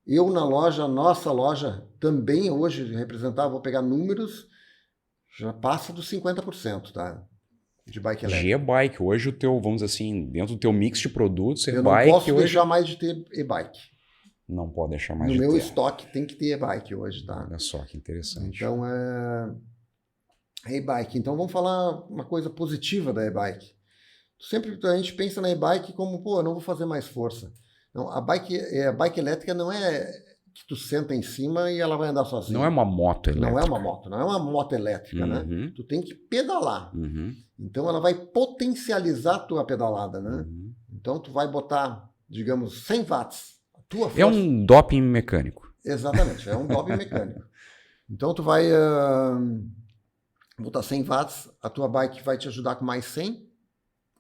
S2: eu na nossa loja, também hoje representar, vou pegar números, já passa dos 50%, tá? De bike elétrica.
S1: G-Bike, hoje o teu, vamos dizer assim, dentro do teu mix de produtos,
S2: eu não posso deixar mais de ter e-bike.
S1: Não pode deixar mais de ter.
S2: No meu estoque tem que ter e-bike hoje, tá?
S1: Olha só, que interessante.
S2: Então, e-bike. Então vamos falar uma coisa positiva da e-bike. Sempre a gente pensa na e-bike como, eu não vou fazer mais força. Não, a bike elétrica não é que tu senta em cima e ela vai andar sozinha.
S1: Não é uma moto elétrica.
S2: Não é uma moto elétrica, né? Tu tem que pedalar. Então ela vai potencializar a tua pedalada, né? Então tu vai botar, digamos, 100 watts. A tua força.
S1: É um doping mecânico.
S2: Exatamente, é um doping mecânico. Então tu vai botar 100 watts, a tua bike vai te ajudar com mais 100,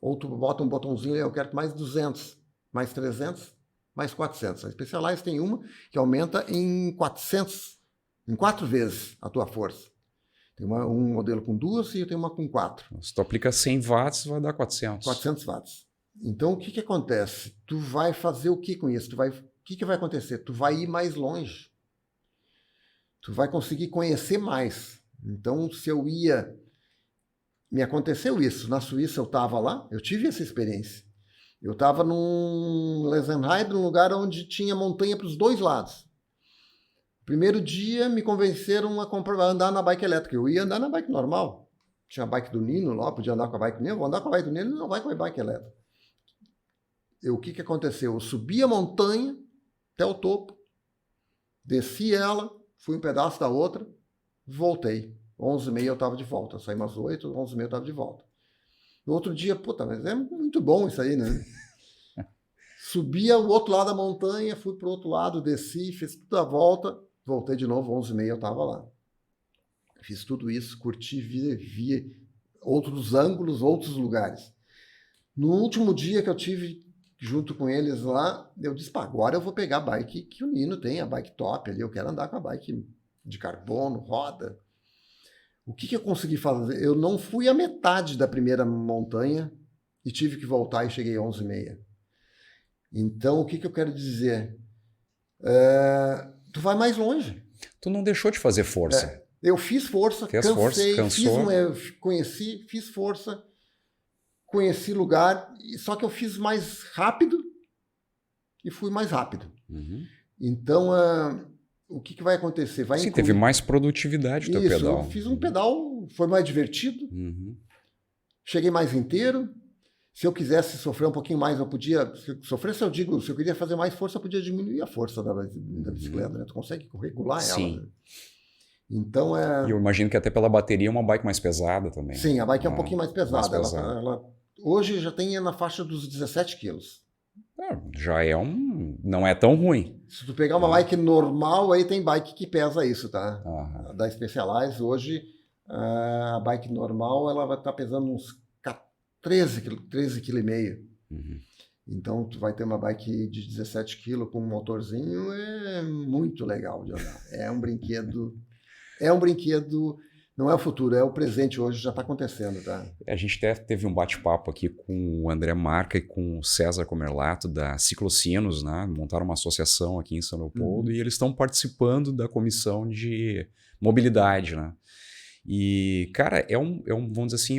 S2: ou tu bota um botãozinho, eu quero mais 200, mais 300, mais 400. A Specialized tem uma que aumenta em 400, em 4 vezes a tua força. Tem um modelo com 2 e eu tenho uma com 4.
S1: Se tu aplica 100 watts, vai dar 400.
S2: 400 watts. Então, o que acontece? Tu vai fazer o que com isso? O que vai acontecer? Tu vai ir mais longe. Tu vai conseguir conhecer mais. Então, me aconteceu isso. Na Suíça eu estava lá, eu tive essa experiência. Eu estava num Lesenheim, num lugar onde tinha montanha para os dois lados. Primeiro dia me convenceram a andar na bike elétrica. Eu ia andar na bike normal. Tinha a bike do Nino lá, podia andar com a bike do Nino. Vou andar com a bike do Nino, não vai com a bike elétrica. O que aconteceu? Eu subi a montanha até o topo, desci ela, fui um pedaço da outra, voltei. 11h30 eu estava de volta. Eu saí umas 8, 11h30 eu estava de volta. No outro dia, mas é muito bom isso aí, né? subia o outro lado da montanha, fui para o outro lado, desci, fiz toda a volta, voltei de novo, 11h30 eu estava lá. Fiz tudo isso, curti, vi outros ângulos, outros lugares. No último dia que eu tive junto com eles lá, eu disse, pá, agora eu vou pegar a bike que o Nino tem, a bike top ali, eu quero andar com a bike de carbono, roda. O que eu consegui fazer? Eu não fui a metade da primeira montanha e tive que voltar e cheguei 11h30. Então, o que eu quero dizer? Tu vai mais longe.
S1: Tu não deixou de fazer força.
S2: Eu fiz força, cansei, fiz força, conheci lugar, só que eu fiz mais rápido e fui mais rápido.
S1: Uhum.
S2: Então, o que vai acontecer?
S1: Sim, teve mais produtividade do teu pedal.
S2: Eu fiz um pedal, foi mais divertido, cheguei mais inteiro. Se eu quisesse sofrer um pouquinho mais, eu podia sofrer, se eu queria fazer mais força, eu podia diminuir a força da bicicleta, né? Tu consegue regular ela. Né? Então
S1: E eu imagino que até pela bateria é uma bike mais pesada também.
S2: Sim, a bike é um pouquinho mais pesada. Ela hoje já tem na faixa dos 17 quilos.
S1: Já não é tão ruim.
S2: Se tu pegar uma bike normal, aí tem bike que pesa isso, tá? Da Specialized, hoje, a bike normal, ela vai estar pesando uns 13,5 kg. Então, tu vai ter uma bike de 17 kg com um motorzinho, é muito legal de andar. É um brinquedo, não é o futuro, é o presente hoje, já está acontecendo, tá?
S1: A gente até teve um bate-papo aqui com o André Marca e com o César Comerlato da Ciclocinos, né? Montaram uma associação aqui em São Leopoldo e eles estão participando da comissão de mobilidade, né? E, cara, vamos dizer assim,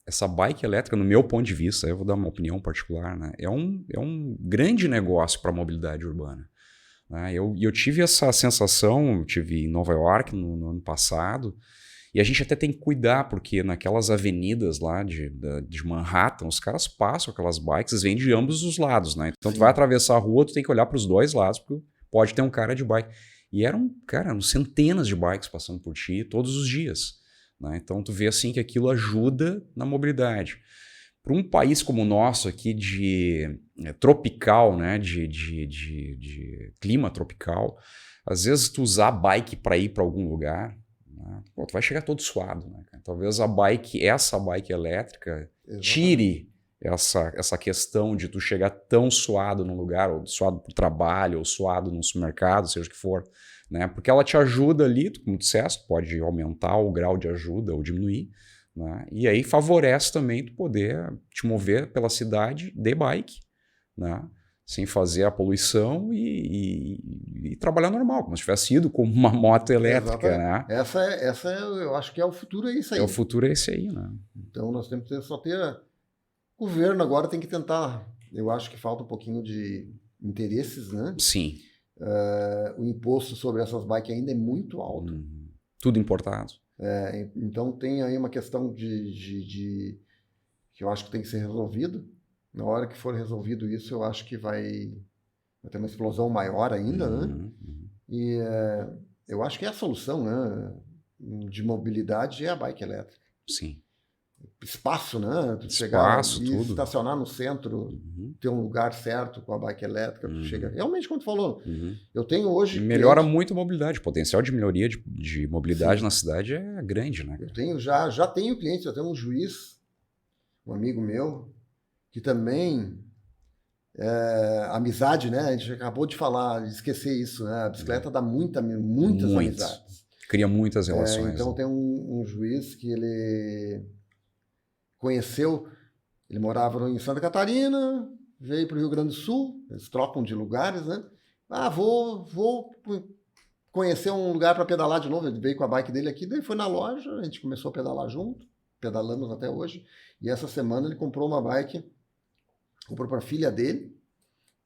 S1: essa bike elétrica, no meu ponto de vista, eu vou dar uma opinião particular, né? É um grande negócio para a mobilidade urbana. Eu tive essa sensação, eu tive em Nova York no ano passado, e a gente até tem que cuidar, porque naquelas avenidas lá de Manhattan, os caras passam aquelas bikes, vêm de ambos os lados, né? Então tu vai atravessar a rua, tu tem que olhar para os dois lados, porque pode ter um cara de bike. E eram centenas de bikes passando por ti todos os dias, né? Então tu vê assim que aquilo ajuda na mobilidade. Para um país como o nosso aqui tropical, né, de clima tropical, às vezes tu usar a bike para ir para algum lugar, né, tu vai chegar todo suado, né, cara? Talvez essa bike elétrica tire essa questão de tu chegar tão suado num lugar, ou suado pro trabalho, ou suado no supermercado, seja o que for, né? Porque ela te ajuda ali, como tu disseste, pode aumentar o grau de ajuda ou diminuir, né? E aí favorece também tu poder te mover pela cidade de bike, né? Sem fazer a poluição e trabalhar normal, como se tivesse ido com uma moto elétrica, né?
S2: Essa eu acho que é o futuro, é isso aí.
S1: O futuro é esse aí, né?
S2: Então nós temos que só ter... O governo agora tem que tentar... Eu acho que falta um pouquinho de interesses, né?
S1: Sim.
S2: O imposto sobre essas bikes ainda é muito alto.
S1: Tudo importado.
S2: Então tem aí uma questão que eu acho que tem que ser resolvido. Na hora que for resolvido isso, eu acho que vai ter uma explosão maior ainda, né? E eu acho que é a solução, né, de mobilidade é a bike elétrica.
S1: Sim.
S2: Espaço, né? Tu
S1: Espaço,
S2: chegar e
S1: tudo.
S2: estacionar no centro, ter um lugar certo com a bike elétrica, tu chega... Realmente, como tu falou, eu tenho hoje...
S1: Melhora muito a mobilidade, o potencial de melhoria de mobilidade na cidade é grande, né?
S2: Eu tenho, já tenho clientes, eu tenho um juiz, um amigo meu, que também... amizade, né? A gente acabou de falar, de esquecer isso, né? A bicicleta dá muitas amizades.
S1: Cria muitas relações.
S2: Então tem um juiz que ele conheceu, ele morava em Santa Catarina, veio para o Rio Grande do Sul, eles trocam de lugares, né? Vou conhecer um lugar para pedalar de novo. Ele veio com a bike dele aqui, daí foi na loja, a gente começou a pedalar junto, pedalamos até hoje, e essa semana ele comprou uma bike, comprou para a filha dele,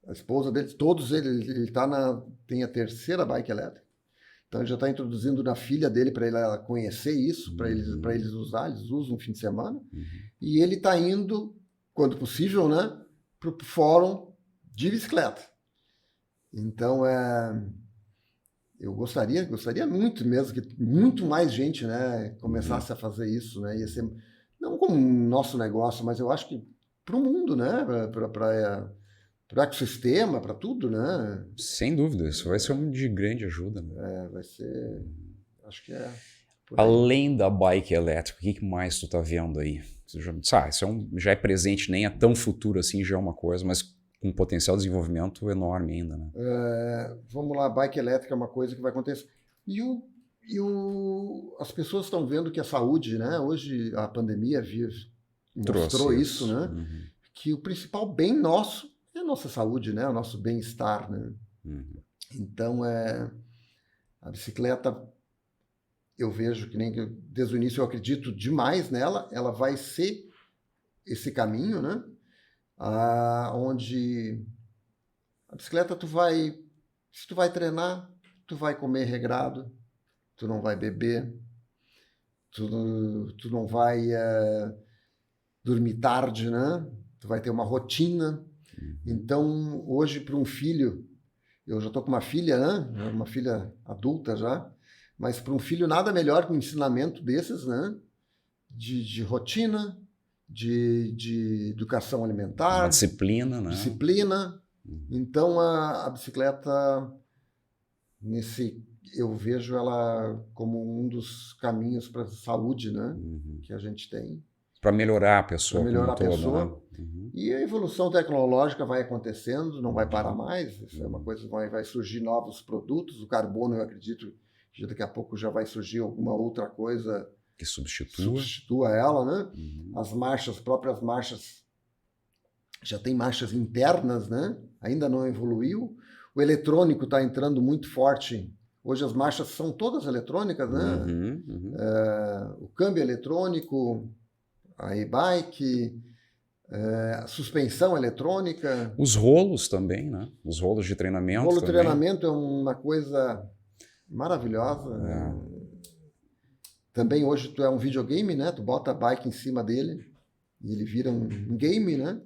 S2: a esposa dele, todos ele tem a terceira bike elétrica. Então ele já está introduzindo na filha dele para ela conhecer isso, para eles usar, eles usam no fim de semana. E ele está indo, quando possível, né, para o fórum de bicicleta. Então eu gostaria muito mesmo que muito mais gente, né, começasse a fazer isso, né? Ia ser, não como um nosso negócio, mas eu acho que para o mundo, né, o ecossistema, para tudo, né?
S1: Sem dúvida, isso vai ser de grande ajuda. Né?
S2: Vai ser, acho que é.
S1: Além da bike elétrica, o que mais tu tá vendo aí? Isso já é presente, nem é tão futuro assim, já é uma coisa, mas com um potencial de desenvolvimento enorme ainda, né?
S2: Vamos lá, bike elétrica é uma coisa que vai acontecer. As pessoas estão vendo que a saúde, né? Hoje a pandemia mostrou isso, né? Uhum. Que o principal bem nosso é a nossa saúde, né? O nosso bem-estar, né? Uhum. Então, a bicicleta, eu vejo que desde o início eu acredito demais nela, ela vai ser esse caminho, né? Onde a bicicleta se tu vai treinar, tu vai comer regrado, tu não vai beber, tu não vai dormir tarde, né? Tu vai ter uma rotina. Então, hoje, para um filho, eu já estou com uma filha, né? Uma filha adulta já, mas para um filho nada melhor que um ensinamento desses, né? De rotina, de educação alimentar.
S1: Uma disciplina, né?
S2: Disciplina. Então, a bicicleta, eu vejo ela como um dos caminhos para a saúde, né? Que a gente tem.
S1: Para melhorar a pessoa.
S2: Para melhorar a pessoa.
S1: Né?
S2: E a evolução tecnológica vai acontecendo, não vai parar mais. Isso é uma coisa que vai surgir novos produtos. O carbono, eu acredito que daqui a pouco já vai surgir alguma outra coisa
S1: que substitua
S2: ela, né? As próprias marchas, já tem marchas internas, né? Ainda não evoluiu. O eletrônico está entrando muito forte. Hoje as marchas são todas eletrônicas, né? O câmbio eletrônico, a e-bike, a suspensão eletrônica.
S1: Os rolos também, né? Os rolos de treinamento.
S2: O rolo de treinamento é uma coisa maravilhosa. Também hoje tu é um videogame, né? Tu bota a bike em cima dele e ele vira um game, né?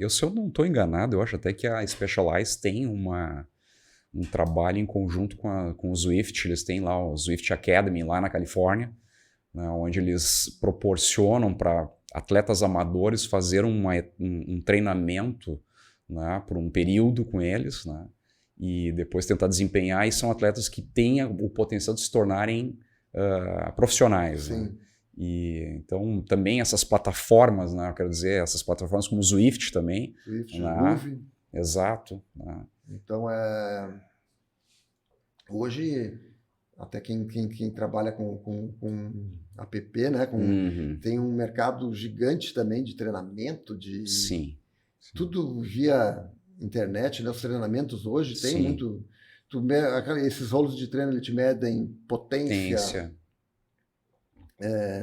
S1: Se eu não estou enganado, eu acho até que a Specialized tem um trabalho em conjunto com o Zwift. Eles têm lá o Zwift Academy lá na Califórnia, né, onde eles proporcionam para atletas amadores fazer um treinamento, né, por um período com eles, né, e depois tentar desempenhar. E são atletas que têm o potencial de se tornarem profissionais.
S2: Sim.
S1: Né? E então também essas plataformas, né, eu quero dizer, essas plataformas como o Zwift também.
S2: Zwift,
S1: né?
S2: Move.
S1: Exato. Né?
S2: Então, hoje, até quem trabalha com app, né, tem um mercado gigante também de treinamento,
S1: Sim.
S2: Tudo via internet, né? Os treinamentos hoje tem muito... esses rolos de treino, eles te medem potência.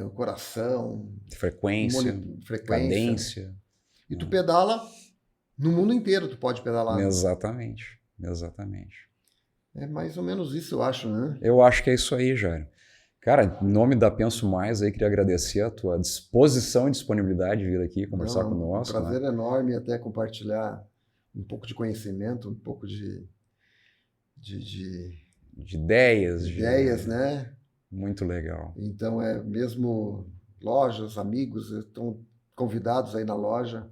S2: O coração,
S1: frequência, cadência.
S2: E tu pedala no mundo inteiro, tu pode pedalar.
S1: Exatamente.
S2: É mais ou menos isso, eu acho, né?
S1: Eu acho que é isso aí, Jairo. Cara, em nome da Penso Mais, aí, queria agradecer a tua disposição e disponibilidade de vir aqui conversar conosco.
S2: É um prazer enorme até compartilhar um pouco de conhecimento, um pouco de ideias, né?
S1: Muito legal.
S2: Então, mesmo lojas, amigos estão convidados aí na loja.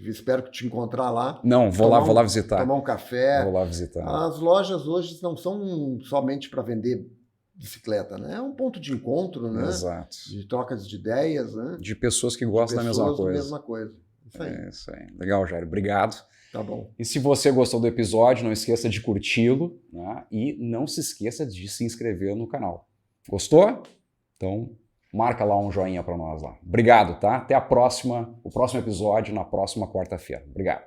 S2: Espero que te encontrar lá.
S1: Não, vou lá visitar.
S2: Tomar um café.
S1: Vou lá visitar.
S2: As lojas hoje não são somente para vender bicicleta, né? É um ponto de encontro, né?
S1: Exato.
S2: De trocas de ideias, né?
S1: De pessoas que gostam da mesma coisa.
S2: Isso aí.
S1: É isso aí. Legal, Jairo. Obrigado.
S2: Tá bom.
S1: E se você gostou do episódio, não esqueça de curti-lo, né? E não se esqueça de se inscrever no canal. Gostou? Então, marca lá um joinha para nós lá. Obrigado, tá? Até o próximo episódio, na próxima quarta-feira. Obrigado.